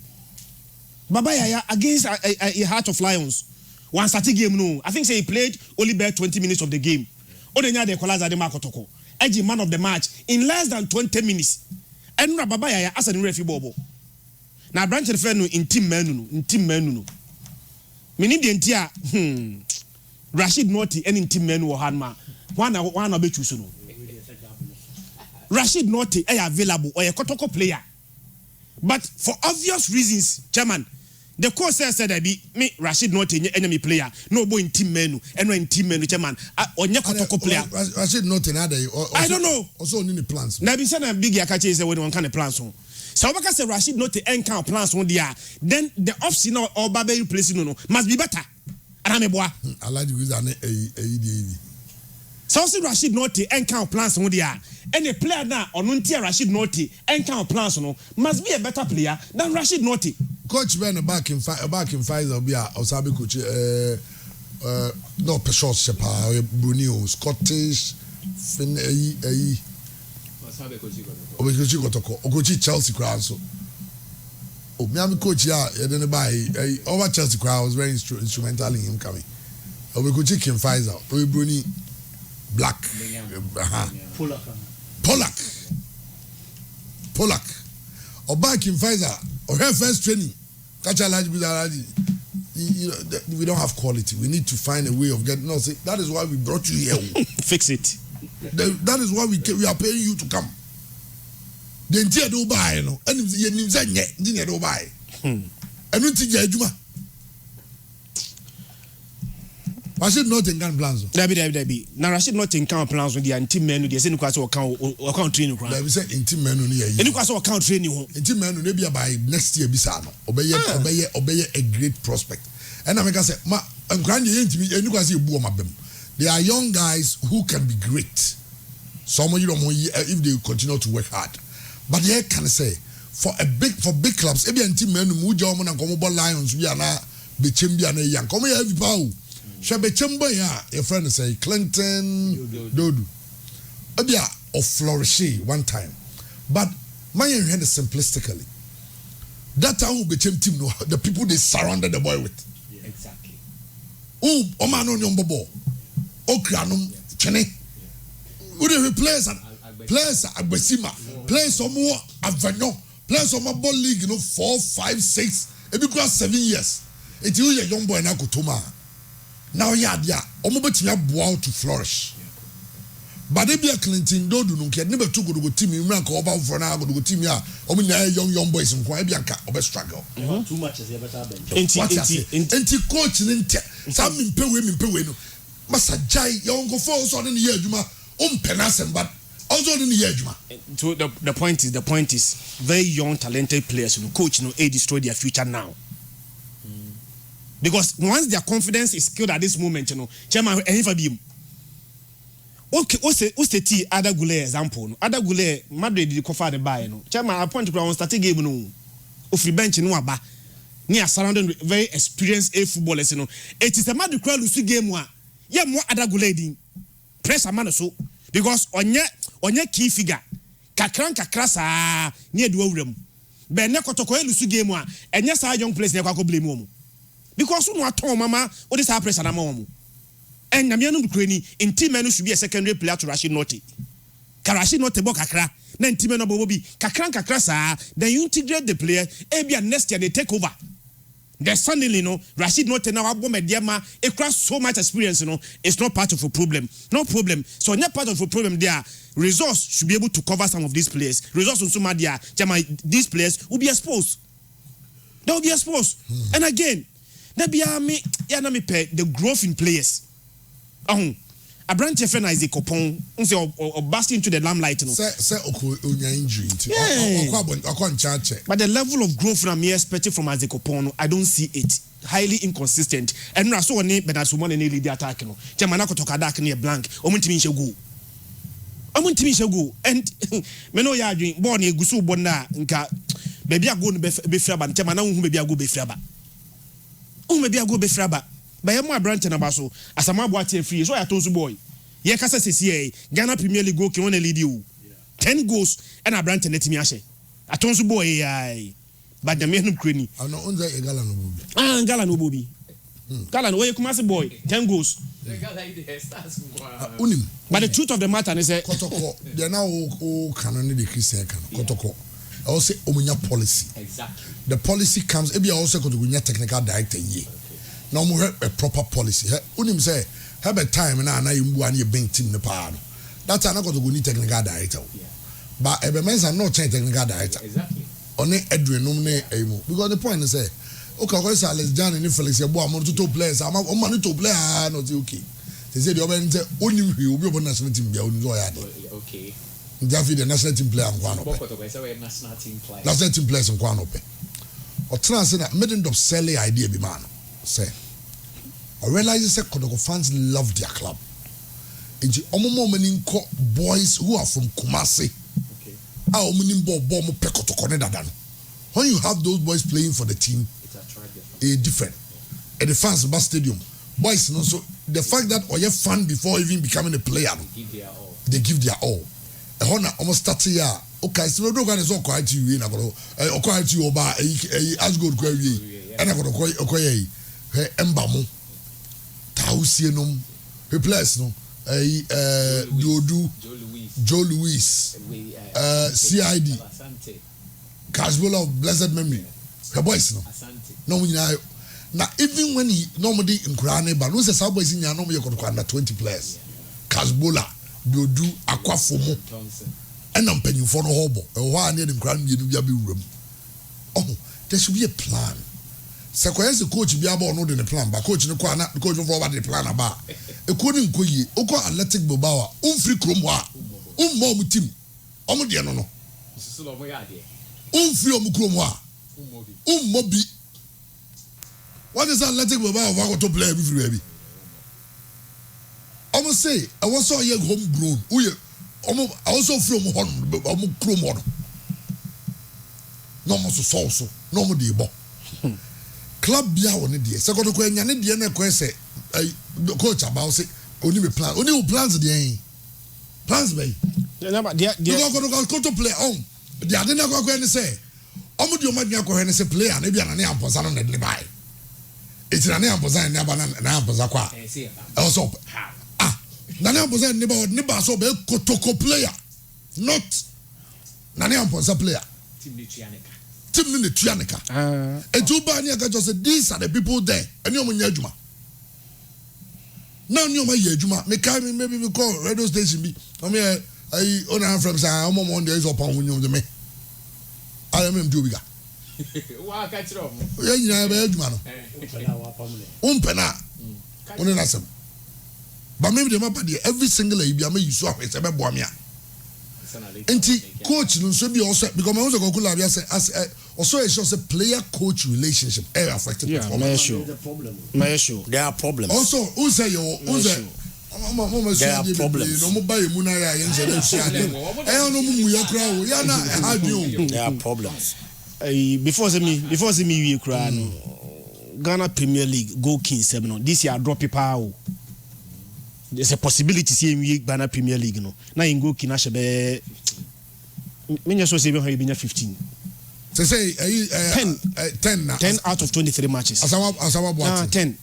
Baba Yaya against a Heart of Lions. One starting game no. I think say he played only bare 20 minutes of the game. Odenya de Kolaza de Makotoko. Edgy man of the match in less than 20 minutes. And Baba Yaya as a referee bobo. Now branch refer no in team menu no. Meaning the entire Rashid Norty and in team menu or Hanma. One obechu so no. Rashid Norty available or a Kotoko player. But for obvious reasons, Chairman, the coach said that me Rashid not any enemy player, no boy in team menu, and no in team menu, Chairman, or Nyakotoko player. Rashid not another. I don't know. Also in the plans. Now been said a big Yakachi is when one kind of plans on. So because say Rashid not the end count plans on there, then the option or Babe placing no must be better. And I'm a boy. I like to use an So Rashid not the end count plans on there. Any player now or Nuntia Rashid Norty and count plans no must be a better player than Rashid Norty. Coach Ben back in 5 will be a Osabi coach no Peshos Shepa Brunio Scottish Fin Osabi Kotoko Chelsea crowd so oh me coach ya didn't buy over Chelsea crowd was very instrumental in him coming. Obi Kim Pfizer Obi Bruni Black Polak or back in Pfizer or her first training catch a large we don't have quality. We need to find a way of getting that is why we brought you here. Fix it. That is why we are paying you to come. The entire do buy no and you do buy and you Rashid not in can plans. Debbie. Now Rashid not in can plans with the team menu. They say no class or account training. They say in team menu near you. Any class or account training. In team menu maybe by next year bisano. Obey a great prospect. And I make say ma I'm grand you any class you boom them. They are young guys who can be great. Some of you don't if they continue to work hard. But here can say for big clubs, every team menu mujo and Common Lions we are now be champion young. Come here every power. Shabe Chamba your friend say Clinton Dodu. Abia of Flourish one time. But my head is simplistically. That time who became team the people they surrounded the boy with. Yeah, exactly. Oh, Omano Nyombobo. Okranum twene wo de players agbesima players omo avanyo players omo ball league no 4 5 6 ebi kura 7 years eti wo ye young boy na kotoma now ya dia omo betimi aboa to flourish but they be a Clinton Dodu no ke never took go team you rank over for na go team ya omo nya young boys nko e bi anka obe struggle too much as better bench enti coach ni nte sam mpewe no masa jai young go for so ne ye adwuma penasem but also in the edge. So the point is very young talented players who coach destroy their future now. Because once their confidence is killed at this moment, chairman anyfa okay, what's the T Ada Gule example? Ada Gule Madrid did cover the buy chairman I point to ground start game of bench aba near surrounded with very experienced footballers it is a Madrid crowd lose game more Ada Gule din press a man so because onye key figure kakra saa ne adu awuram be ne kotoko elusu game a enye saa young players ne kwako blame omo because no aton mama o dey saa pressure na mama en na me no krani in team no should be a secondary player to Rashid Note Karashi Note bo kakra na in team no bobo bi kakra saa then you integrate the player e bia next year they take over. The suddenly Rashid not now mediama across so much experience it's not part of a problem. No problem. So not part of a problem there. Resource should be able to cover some of these players. Resource on Somalia, these players will be exposed. They will be exposed. And again, the growth in players. A branch of is a coupon or burst into the limelight. Say injury. But the level of growth from me expected from as a coupon, I don't see it. Highly inconsistent. And I saw a name, but as one and lead the attack. Chamanako took a dark near blank. Omuntimi shall go. And Meno ya doing born a gusu bona nka baby a go be fraba. Chamana who may be a go be fraba. Who may be a go be fraba. By a more branch and abaso, as a mabwate free, so I told you boy. Yakasa says, Ghana Premier League go can only lead you 10 goals and a branch and let me ashe. I told you boy, but the man of cranny. I know on the Galanobubi. Galanobubi. Galan, where you come as a boy, 10 goals. But the truth of the matter is that Kotoko, they are now all canon the Christian Kotoko. I also omunya policy. Exactly. The policy comes, maybe also could be technical director ye. Now we have a proper policy. Unim say have a time now you want your bank team the power. That's not going to need technical director. But every man's not technical director. Exactly. Only Edwin emo. Because the point is say, okay, let's John and Felix your boy to two players. I'm money to play not okay. They said the other say only you will be on national team. Okay. Jaffy the national team player and national team player. National team players and Kwanope. Or trans in a middle of selling idea be man. Say I realize that Kotoko fans love their club. And the boys who are from Kumasi. When you have those boys playing for the team, it's different. At the fans bus stadium, boys so the fact that or you fan before even becoming a player, they give their all. A honor almost 30 years. Okay, so no one is all quiet to you in a quiet to you about as good query and I got a query. Embamu Tausienum replace no Diodu Joe Louis CID Casbola of blessed memory her boys no now even when he normally in Kurane but no say some boys in your normally under 20 players Casbola Diodu Aquafomo and I'm paying for no hobo why near the grand room. Oh, there should be a plan. Sequence coach be about no the plan, but coach no kwana coach for what the plan about. E couldn't go ye, Oko Athletic Bobawa, free Kromwa, mom team, Omodia no. Free Kromwa, Mobi. What is Athletic Bobawa to play with baby? Almost say, I was so young homegrown. I also from Kromwa. No more so, no more debo. Club bia woni die second ko nya ne die na ko say coach about say oni me plan oni plans dey plans bay go to play on the ade na ko ni say omo di o madua ko he ni say player na bia na ne amposa no na de buy it na ne amposa na ba na amposa kwa also Nane Amponsa neba so be kotoko player, not Nane Amponsa player. Team ni Tuanika. Ejuba ni aka just say these are the people there. Eni omo nya adwuma. Now ni omo ye adwuma. Me kai maybe we call radio station bi. Omo I owner from say omo on there is upon wunyo de me. I am do biga. Wa ka tiro mo. Ye nyina be adwuma no. Umpena. Oni na sem. But maybe the mapa there every single day be am use so apese be boa me a. Enti coach no so be also because my own go kula be say as also a show say player coach relationship affected performance. My issue. There are problems. Also who say there are problems. No mo buy mu na ya yen say dem share dem. No mu ya kra o ya na there are problems. Before see me we kra no Ghana Premier League go King 7 no this year drop people. There's a possibility see we Ghana Premier League no na in go King shebe me so say be 15. Say 10 out of 23 matches. Asawa Boateng.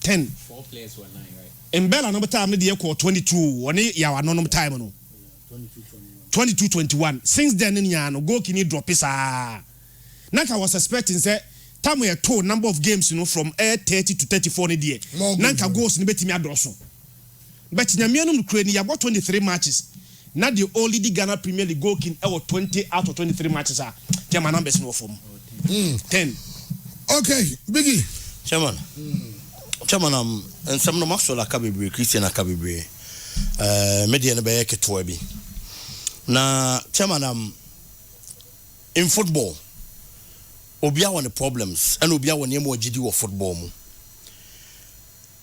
10 4 players were 9, right? In Bella number time they call 22 one ya no time no 22-21 since then in ya no go King drop is Nanka was expecting say time we told number of games from 30 to 34 in the Nanka goes in betimi adroso. But Nyamianum Ukraine you got 23 matches. Now the only the Ghana Premier League go King 20 out of 23 matches are German numbers no form. 10. Okay, Biggie. Chairman. Chairman and some no Maxwell Akabibre, Christian Akabibre. Media be keto bi. Na chairman in football obia one problems and obia one more GD of football mu.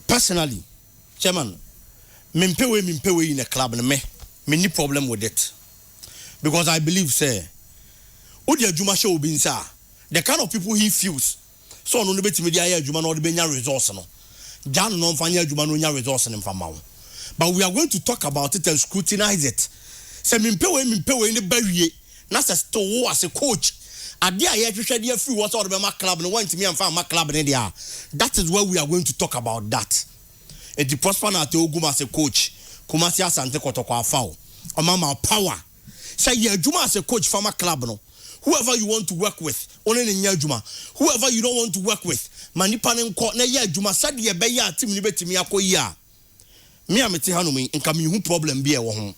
Personally, chairman, mimpewe in a club and me ni problem with it. Because I believe say Odi Ajuma show be inside the kind of people he feels. So no beti media Ajuma no the benya resource no. Jan no fanya Ajuma no nya resource in fama. But we are going to talk about it and scrutinize it. Say mimpewe in the barrier. Na say to as a coach. Ade aye hwehwe de afi what all be my club no want me and find my club in there. That is where we are going to talk about that. And the prosper na te oguma as a coach. Kumasi Asante Kotoko afao. Omama power. Say ye Ajuma as a coach for my club no. Whoever you want to work with, only in Ajuma. Whoever you don't want to work with, manipa ne nko na ye Ajuma said ye be ya team ni betimi akoyi. Me amete hanu me nka me hu problem bi e wo ho.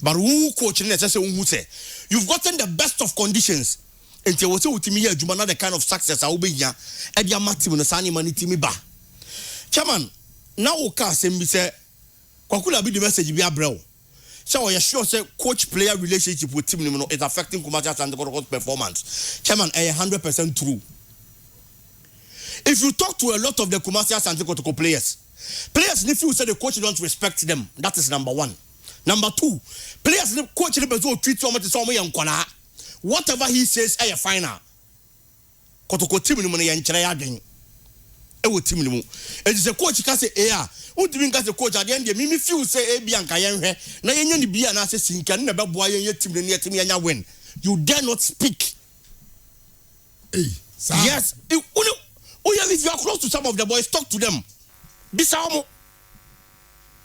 But who coach na say who say you've gotten the best of conditions. Enti wo say utimi ye Ajuma na the kind of success a wo be ya e dia matim no sani mani timi ba. Chairman, now o ka asem bi say Kwakula be the message be abrel. So you sure say coach player relationship with team no is affecting Kumasi Asante Kotoko's performance. Chairman, 100% true. If you talk to a lot of the Kumasi Asante Kotoko players if you say the coach don't respect them, that is number one. Number two, players the coach treat so much whatever he says a final. Kotoko team no ya nkyere adwen. E wo team no. It is a coach can say Who doing as a coach at the end? Me feel say A B and Kayan. Na yenya ni bia na say sinka na be boa yen team ne team nya win. You dare not speak. Hey, sir. Yes. If you are close to some of the boys, talk to them. Bisamo.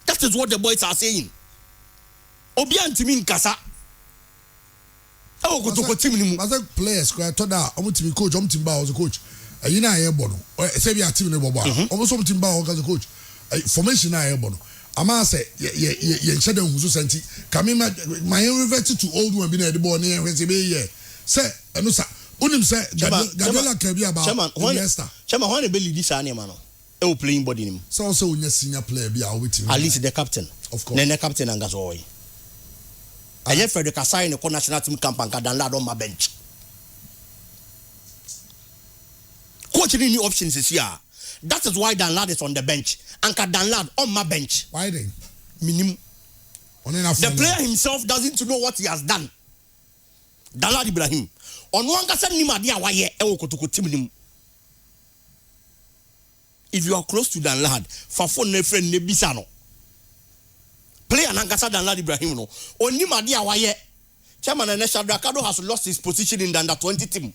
That is what the boys are saying. Obi antimi nkasa. Oh, go to team ni mu. As a players, I told that I'm team coach, I'm team ba as a coach. You know I am bono. Say we are team ne bobo. Almost some team ba as a coach. Formation na air bono. Ama say ye nchede nhuso senti. Kame my revert to old one be na the ball near when say be here. Say eno sa unim say Gabriela Kabia ba Iniesta. Chama when be lead this animal no. E playing body nim. So also unya senior player be a with him. At least the captain. Of course. The captain and Gazoy. Aye Fred Kasai ne national team camp and download on my bench. Coach any options is here. That is why Dan Lad is on the bench. And Dan Lad on my bench. Why then? Minimum. The player himself doesn't know what he has done. Dan Lad Ibrahim. On one person ni madia waye ewo kotuko team. If you are close to Dan Lad, Fafon ne friend ne bisano. Player Nankasa Dan Lad Ibrahim no. Oni madia waye. Chairman Enesha Drakado has lost his position in the under 20 team.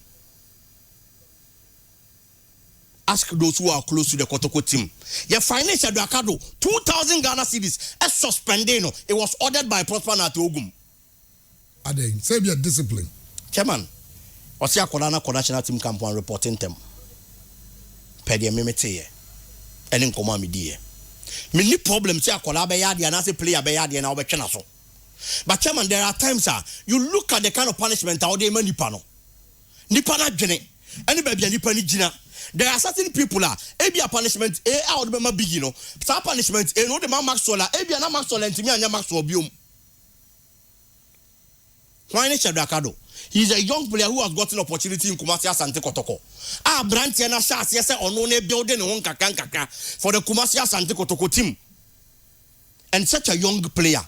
ask those who are close to the Kotoko team. Your financial Dakado 2,000 Ghana cedis as suspended. It was ordered by Prosper Natogum. Are they save your discipline? Chairman, Osia Kodana national team camp and reporting them. Pedia Mimete, and in Komami dear. Many problems here, Kolabayadi and as a player Bayadi and our Kenaso. But Chairman, there are times, you look at the kind of punishment out there, Nipano. Nipana Jenny, anybody, Nipani Gina. There are certain people, a punishment, out of my big, some punishment, no the man Maxwell, a Maxwell and Timia Maxwell Bium. Why Dakado? He's a young player who has gotten opportunity in Kumasi Asante Kotoko. Brantiana Shas, yes, or no building on Kaka for the Kumasi Asante Kotoko team. And such a young player.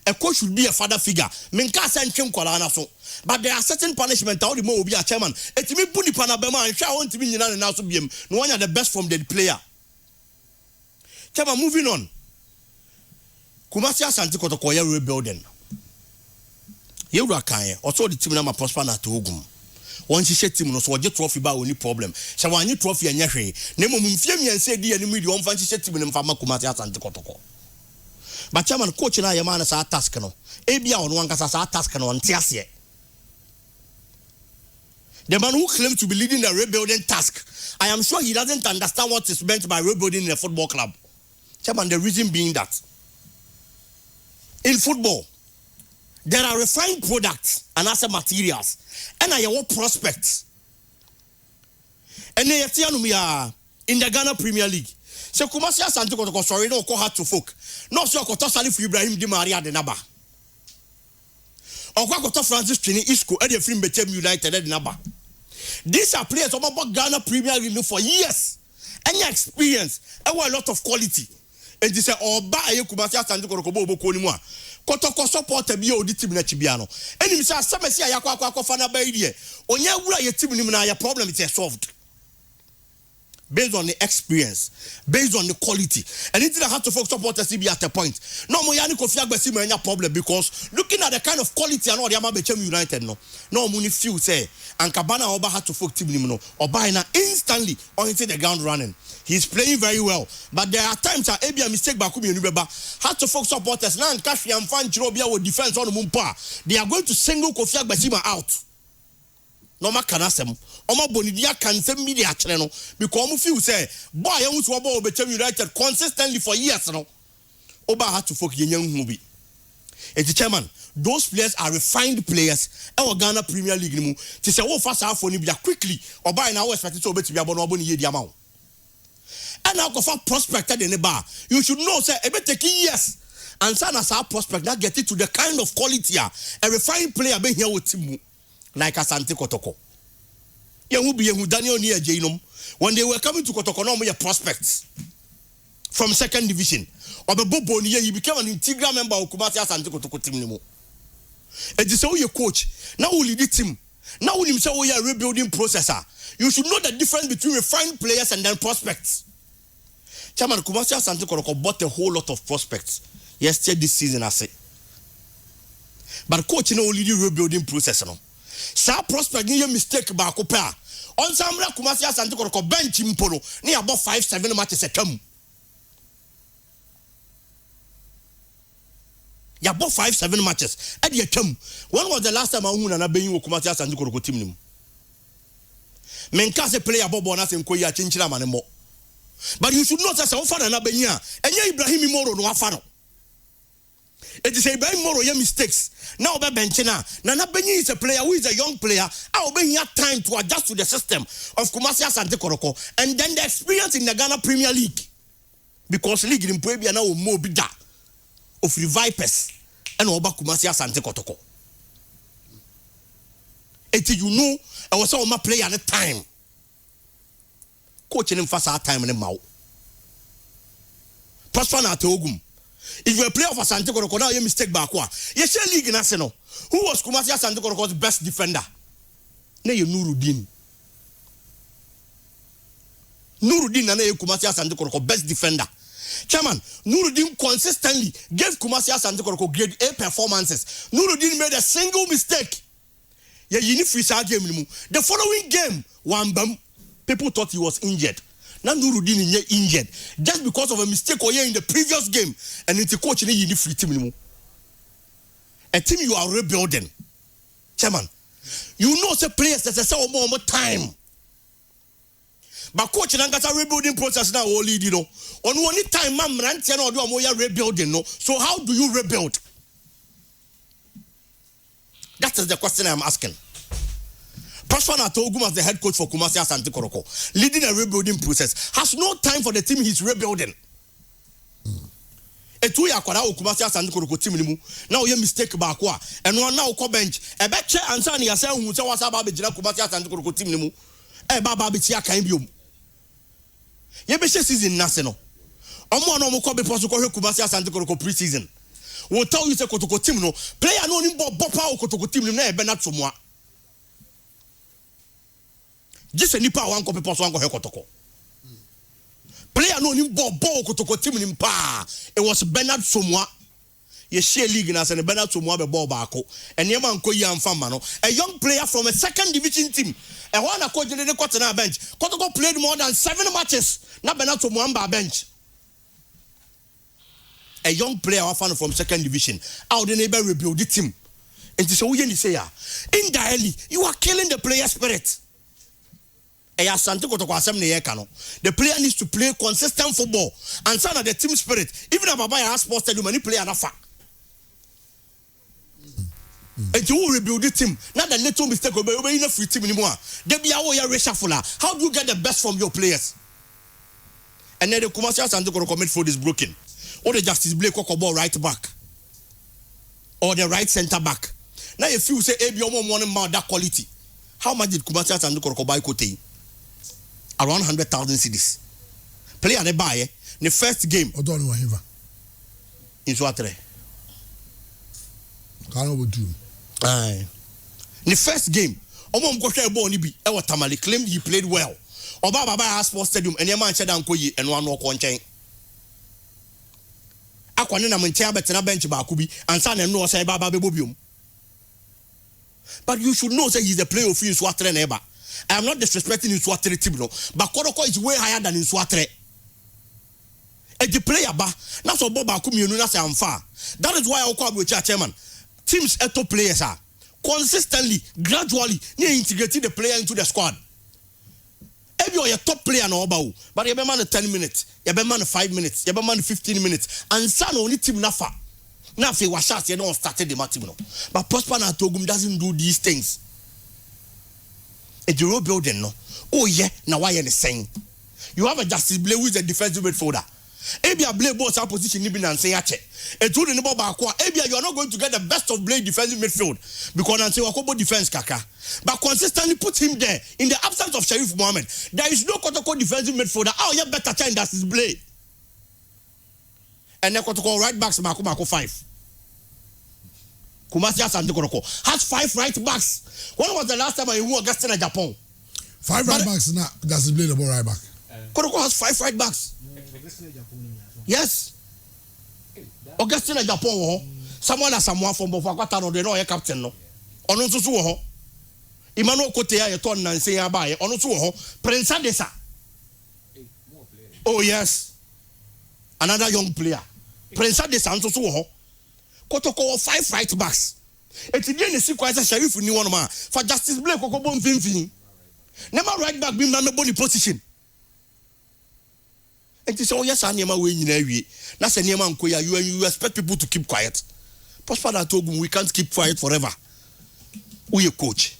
A coach should be a father figure. Minkasa and Kim Kolana so. But there are certain punishment out the more will be a chairman. It's me puni panabema and shall want to be in an house of BM. No one are the best from the player. Chairman, moving on. Kumasi Asante Kotoko rebuilding. Yewrakaye also the team na prosper na to ogum won hihye team no so oje trophy ba oni problem sha wanye trophy anya hwe na mum mfie miense di ani midi won fa hihye team ne mfa makumati Asante Kotoko but chairman coach na yema na sa task no ebia ono wankasa sa task no nte ase the man who claims to be leading the rebuilding task, I am sure he doesn't understand what is meant by rebuilding in a football club. Chairman, the reason being that in football there are refined products and asset materials, and I have prospects. And they are in the Ghana Premier League. So Kumasi Asante Kotoko sorry no ko hard to folk. No so ko to Salif Ibrahim Di Maria de Naba. Okwa ko to Francis Twini Isco e dey from Bechem United de Naba. These are players about Ghana Premier League for years. Any experience, and a lot of quality. And they say oba aye Kumasi Asante Kotoko bo ko ni mu a. Kotoko support bi o di team na chibiano. Enim say asemesi ayakwa fa na ba yi onye wura ye team nim na ya problem it is solved. Based on the experience, based on the quality. And it didn't have to focus supporters to be at a point. No more yani Kofi Agbesi may any problem because looking at the kind of quality and all the Ama Bechem United no money few say and Kabana Oba had to focus team no Oba na instantly on into the ground running. He's playing very well, but there are times that maybe a mistake by Kumi Nubeba had to focus supporters now and Kashi and Fan Chirobia with defense on the Mumpa. They are going to single Kofi Agbesi out. No ma kanasem omo bonidia kansem media channel because omo feel say boy ehun so oba Bechem United consistently for years no oba had to focus yenyan hu bi eti chairman those players are refined players e Ghana Premier League ni mu ti say wo fa sa afo ni bia quickly oba na wo expect so obeti bia bo no obo ni ye di ama wo and now go for prospected in the bar you should know say e be take years and say na sa prospect that get it to the kind of quality a refined player be here with team like Asante Kotoko. Yehu Daniel Niajinom. When they were coming to Kotoko, no more prospects from second division. Or the Bobo he became an integral member of Kumasi Asante Kotoko team. And this is your coach. Now we lead the team. Now we himself we are rebuilding processor. You should know the difference between refined players and then prospects. Chairman Kumasi Asante Kotoko bought a whole lot of prospects yesterday this season, I say. But coach no only the rebuilding process no. Sa prospect ni mistake ba ko pa on samra Kumasi Asante Kotoko bench mpolo ni about 5-7 matches atwam ya about 5-7 matches at the atwam. When was the last time Ahuna na benyi wo Kumasi Asante Kotoko team nim menka se player bobo na se nkoyi a chinchira manemo but you should not say so far na benyi a enye Ibrahim Moro no afa no. It is a very moral mistakes. Now be benchina. Nana Benyi is a player who is a young player. I will be here time to adjust to the system of Kumasi Asante Kotoko and then the experience in the Ghana Premier League. Because league in Puebla now more bigger of the Vipers and Oba Kumasi Asante Kotoko. Until you know I was all my player at the time. Coaching him for our time in the mouth. Prosper na Ogum. If you a player of Asante Kotoko, now you mistake back. You share league in Arsenal. Who was Kumasi Asante Kotoko's best defender? Ne you Nuruddin. Nuruddin na ne Kumasi Asante Kotoko best defender. Chairman, Nuruddin consistently gave Kumasi Asante Kotoko grade A performances. Nuruddin made a single mistake. Yeah, you need free game. The following game, Wambam, people thought he was injured. na Nurudeen injured just because of a mistake or in the previous game and the coach in the free team. A team you are rebuilding. Chairman, you know the players that say more time. But coach Nangata rebuilding process now only you know. On one time man rantian or do more rebuilding no. So how do you rebuild? That is the question I am asking. Prosper Natogum as the head coach for Kumasi Asante Kotoko, leading a rebuilding process, has no time for the team he's rebuilding. A 2 year Kumasi Asante Kotoko team now you mistake bakwa and one now co bench. A betcha and Sani Asan who was about Kumasi Asante Kotoko team. A baba bitia kaimbium. Yebeshe season national. Omo no mo ko be poso ko Kumasi Asante Kotoko pre-season. Will tell you say Kotoko team no player no ni bopa Kotoko team na e be na tsomoa. Just a nipa one copy post one go Kotoko. Player no ni bobo Kotoko team ni pa. It was Bernard Somwa. Ye share league na say Bernard Somwa be ball baako. And yema nko yi amfama no. A young player from a second division team. And one coach dey Kotoko na bench. Kotoko played more than 7 matches. Na Bernard Somwa mba bench. A young player from second division. How the neighbor rebuild the team. And so we say indirectly you are killing the player spirit. The player needs to play consistent football and so that the team spirit. Even if Baba has sports stadium, many play anafa. And you will rebuild the team. Not the little mistake will be in a free team anymore. They be our reshuffler. How do you get the best from your players? And then the Kumasi Asante Kotoko midfield is broken. Or the Justice Blake ball right back. Or the right centre back. Now if you say Ebi Omo morning about that quality, how much did Kumasi Asante Kotoko buy Kote? Around 100,000 cedis. Player they buy the first game. Odonu Wahiva. In Swatre. Kano would do. Aye. The first game, Omo Mkoshe Bo Nibi, Ewa Tamale claimed he played well. Oba Baba has sports stadium and Yaman Chedan Koyi and one walk on chain. Akwane na mentia betena bench ba kubi ansa na no say baba bebobium. But you should know say he's a player of in Swatre neighbor. I am not disrespecting in Swatre team no, but Kotoko is way higher than in Swatre. And the player ba na so boba kumi enu na say amfa. That is why I call you chairman. Teams eto players are consistently, gradually, they integrating the player into the squad. If you are a top player no about, but you be man 10 minutes, you be man 5 minutes, you be man 15 minutes, and some only team nafa. Now if you was shot, you don't started the team no. But Prosper Natogum doesn't do these things. The road building no. Oh yeah, now why are they saying? You have a Justice Blake who is a defensive midfielder. Ebia Blake boss our position Nibin and say ache. Etu the neighbor bakwa. Ebia you are not going to get the best of Blake defensive midfield because Nancy Wakobo defense kaka. But consistently put him there in the absence of Sharif Mohammed. There is no Kotoko defensive midfielder. Oh yeah, better time that is Blake. And then Kotoko right backs Mako 5. Kumasi Asante Kotoko has 5 right backs. When was the last time you won Augustine Japan? 5 right backs now. That's Blake the ball right back. Kotoko has 5 right backs. Yes. Augustine Japan someone from Bofakata no they know captain no. Ono nso wo ho. Emmanuel Kotea ye ton nan say abaye. Ono nso wo ho. Prince Adesa. Oh yes. Another young player. Prince Adesa nso wo ho. Kotoko 5 right backs. Eti dey ne sequence Sheriff ni one ma. For Justice Blake Kokobo mfimfini. Never right back be na me body position. And you say, oh yes, I never win in every. That's a name you expect people to keep quiet. Prosper Natogum, we can't keep quiet forever. We a coach.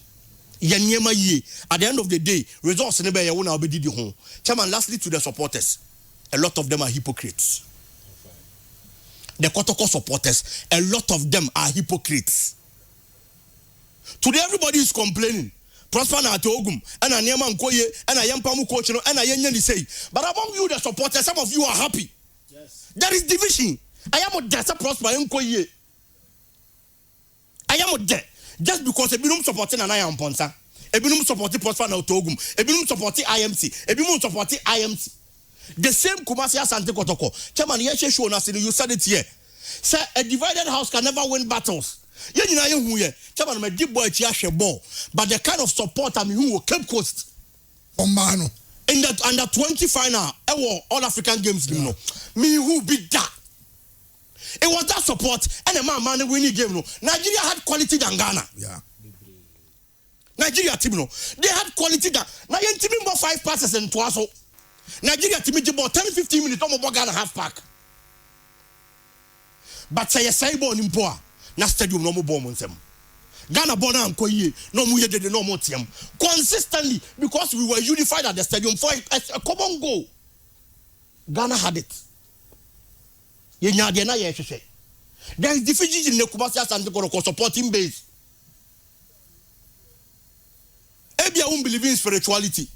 At the end of the day, results never you wanna be home. Chairman, lastly to the supporters. A lot of them are hypocrites. The Kotoko supporters, a lot of them are hypocrites. Today everybody is complaining. Prosper Natogum, and a Nyaman Koye, and a Yampamu coach, and a Yanyan say. But among you, the supporters, some of you are happy. Yes. There is division. I am a death Prosper Nkoye. I am a death. Just because a binum supporting an I am Ponsa, a binum supporting Prosper Natogum, a binum supporting IMC, a binum supporting IMC. The same Kumasi Asante Kotoko. Chairman, you said it here. Sir, a divided house can never win battles. But the kind of support I mean who Cape Coast. Omano. in the under 20 final all African games you know me who be that it was that support and a man winning game no Nigeria had quality than Ghana. Nigeria team no they had quality than now your team about 5 passes and twice so Nigeria team about 10-15 minutes on Ghana half pack but say a ball in poor na stadium no more bomb on them Ghana born am koye no mu yede no more team consistently because we were unified at the stadium for a common goal. Ghana had it. Yenya de na ye hwehwe. There is deficiency in the Kumasi Asante Kotoko supporting base. Ebia won't believe in spirituality,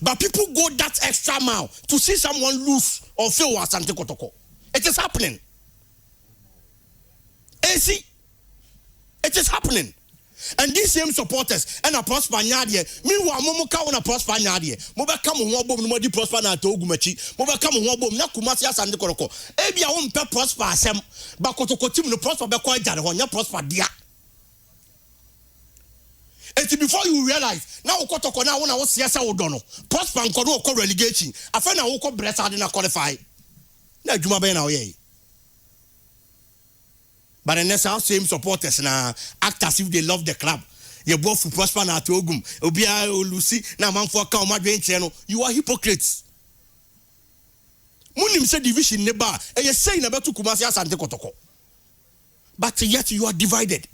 but people go that extra mile to see someone lose or fail Asante Kotoko. It is happening. AC, it is happening. And these same supporters and a prosper nyadie meanwhile momo ka wona prosper nyadie mo be ka mo ho obom no di prosper na to ogumachi mo be ka mo ho obom na Kumasi Asante Kotoko e bia wo mpe prosper asem ba Kotoko team no prosper be ko ajare ho nya prosper dia et before you realize now Kotoko na wona wo siasa wo do no prosper nko no ko relegation afa na wo ko bresa de na qualify na adwuma be na wo ye. But the next same supporters na act as if they love the club. You both for prosper na to ogum. Obia Lucy na man for ka o madwen no. You are hypocrites. Munim say division neba. E you say na betu Kumasi Asante Kotoko. But yet you are divided.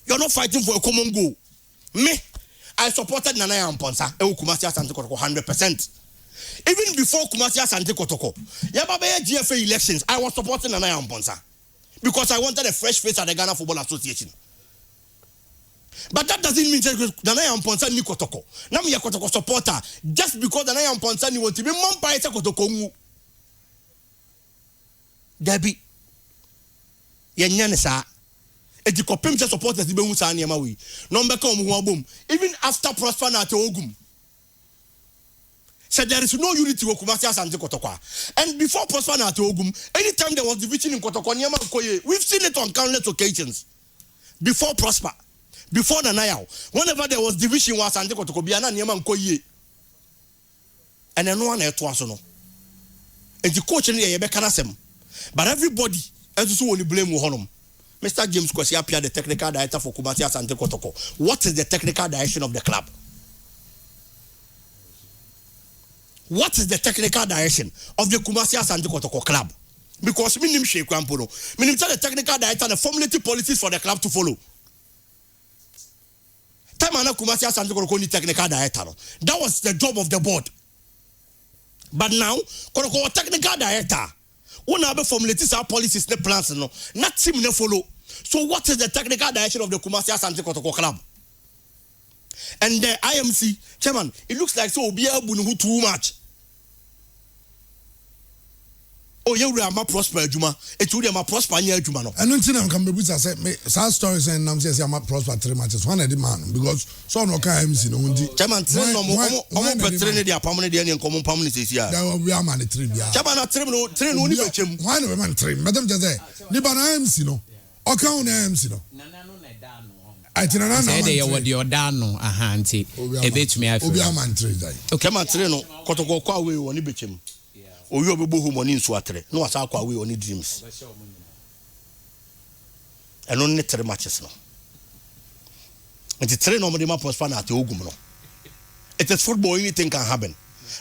You are not fighting for a common goal. Me, I supported Nana Amponsa. E Kumasi Asante Kotoko 100%. Even before Kumasi Asante Kotoko, Yababe GFA elections, I was supporting Nana Amponsa. Because I wanted a fresh face at the Ghana Football Association. But that doesn't mean that Nana Amponsa ni Kotoko. Now me a Kotoko supporter just because Nana Amponsa ni want to be Mampa ete Kotoko. Debbie. Yenyane sa. Eti kopem se supporters di be hu sa niam awi. No mbeka omo hu abom. Even after Prosper na te ogum. So there is no unity with Kumasi Asante Kotoko. And before Prosper na te ogum, anytime there was division in Kotoko niam koye, we've seen it on countless occasions. Before Prosper, before Nanayao, whenever there was division was Asante Kotoko biana niam koye. And then no one else was no. And the coach ni ye be kanasem. But everybody else only blame Honum. Mr. James Kwesi appear the technical director for Kumasi Asante Kotoko. What is the technical direction of the club? What is the technical direction of the Kumasi Asante Kotoko club? Because minim Sheikh Kwampono, minim tell the technical director the formulated policies for the club to follow. Time ana Kumasi Asante Kotoko ni technical director. That was the job of the board. But now, Kotoko technical director, one have formulated our policies, the plans, no, not team ne follow. So what is the technical direction of the Kumasi Asante Kotoko club? And the IMC, chairman, it looks like so be able too much. Oh, you are my prosper Juma. It would be my prosper near Juma. I don't think I'm coming with us. Sad stories and I'm saying I'm prosper 3 matches. One of the man because so no KMC no. Chairman, train no more. I'm going to train the permanent and common permanent is here. There will be a man train. Chairman, train only for him. Why no man train? Madam Jose, Libana MC no. Account MC no. I think I say they what you're done. Aha, auntie. A bit me. I feel. Obi a man train. Okay, man train no. Kotoko kwa we oni bechem. Oyo bebo hu money nso atere no asa akwa we oni dreams eno ne 3 matches no and 3 no mo dey ma prosper na ate ogum no. It is football, anything can happen.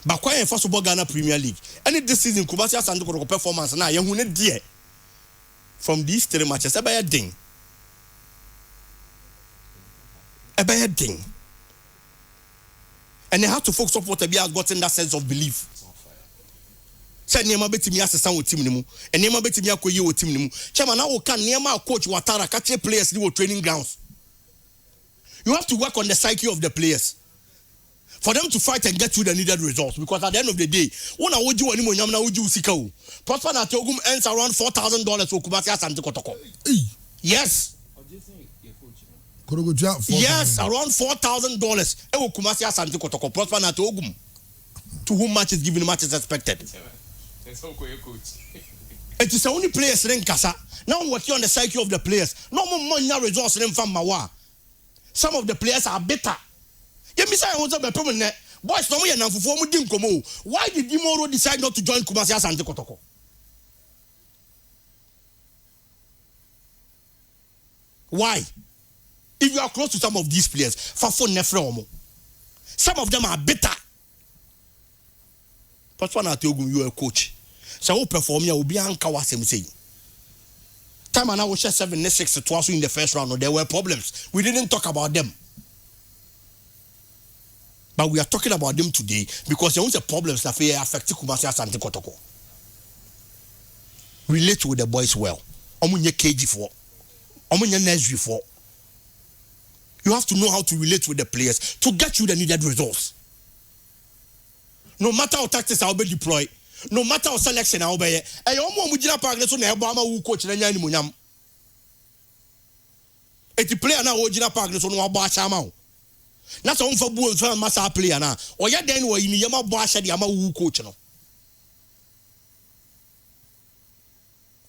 But why first of all Ghana Premier League any this season Kumasi Asante Kotoko performance na ye hu ne die from these 3 matches e be a ding and they have to focus on what they have gotten that sense of belief. Said Nema betimi assistant with team nimu and Nema betimi akoye with team nimu. Chairman, now can Nema coach Watara catch players in training grounds. You have to work on the psyche of the players for them to fight and get you the needed results, because at the end of the day, when I would do any more yamna would you sikau. Prosper na Togum earns around $4,000 for Kumasi Asante Kotoko. Yes. Yes, around $4,000. E wo Kumasi Asante Kotoko. Prosper na Togum. To whom much is given, much is expected. It is the only players in Kasa. Now I'm working on the psyche of the players. No more money results in from Mawa. Some of the players are better. You miss I want to be permanent. boys no mo ye namfofo mo di nkomo. Why did Dimoro decide not to join Kumasi Asante Kotoko? Why? If you are close to some of these players, Fafo Nefre Omo. Some of them are bitter. But one at you are a coach. So who perform ya will be Ankawasem say. Time and I was 7-6 to us in the first round. There were problems. We didn't talk about them. But we are talking about them today because there was a problems that affect Kumasi Asante Kotoko. Relate with the boys well. Omunye KG for. Omunye Nesri for. You have to know how to relate with the players to get you the needed results. No matter how tactics are deployed, no matter how selection are obey, and you almost mujina progress on Obama who coach and any munyam. If you play now, Ojina progress on Wabashamau. That's all for Bulls and Massa player now. Or yet then, where in Yama Basha, the Yama who coach.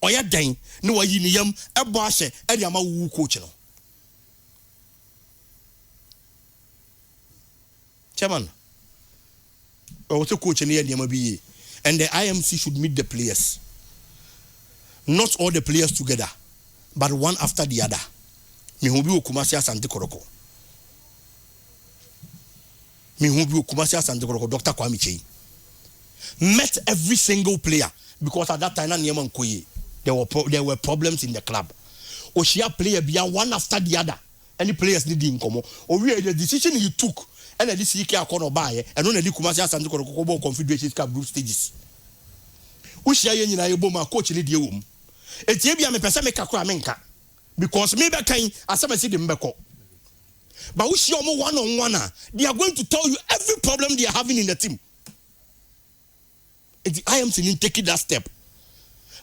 Or yet then, no, in Yam, a Basha, and Yama who coach. Chairman, also coach and the MBA, and the IMC should meet the players. Not all the players together, but one after the other. Mihubi Kumasi Asante Kotoko. Mihubi Kumasi Asante Kotoko. Dr. Kwame Chei met every single player because at that time there were problems in the club. Oshia player be one after the other. Any players need in common. Or the decision he took. And this CK Akono buy and only Kumasi Asante Kotoko Confederation Cup group stages. Ushia Yenina Yoboma coach in the room. It's Yabia me Pesame Kakramenka because maybe I can as I see the Mbeko. But Ushia one on one, they are going to tell you every problem they are having in the team. I am seeing taking that step.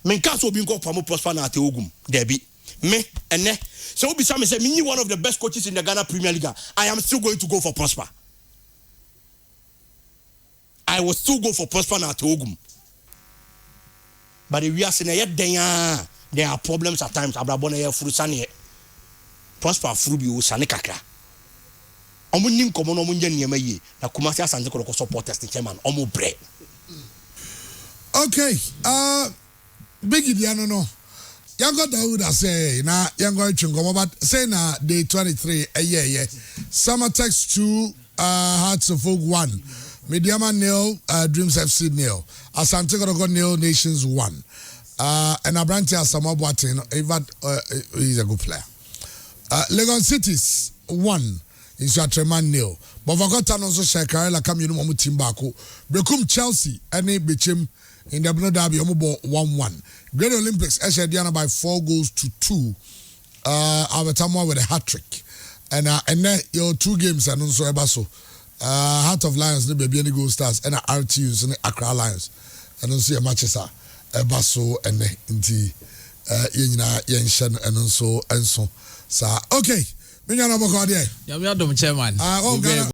Menkas will be called Pamo Prosper na Teogum. Debbie. Me and ne. So be some say me one of the best coaches in the Ghana Premier League. I am still going to go for Prosper. I will still go for Prosper na Teogum. But if we are saying yet there are problems at times. Abrabona here Furusani Prosper Frubi Usane Kakra. Omunim komo no munje niema yi na Kumasi Asante Kotoko supporters the chairman omo bre. Okay, Biggie Diano no. Yango Dauda say na yango chungomo but say na day 23 yeah. Summertex 2 Hearts of Oak 1. Mediama nil, Dreams FC nil. Asante Kotoko nil, Nations 1. And Abranti Asamoah Boateng, he's a good player. Legon Cities 1. Inshatreman nil. Bovagota also Shekarela come you know Timbako. Brekum Chelsea any Bichim in the Bruno Derby Omobo 1-1. Great Olympics Diana by 4-2. Abetamwa with a hat-trick. And then your 2 games and also Ebaso. Heart of Lions, no baby any gold stars, and RTUs and Accra Lions. And also your matches are Ebaso and Inti Yena Yenshan and also. So okay. Minyana Bokode. Ya mi adom chairman.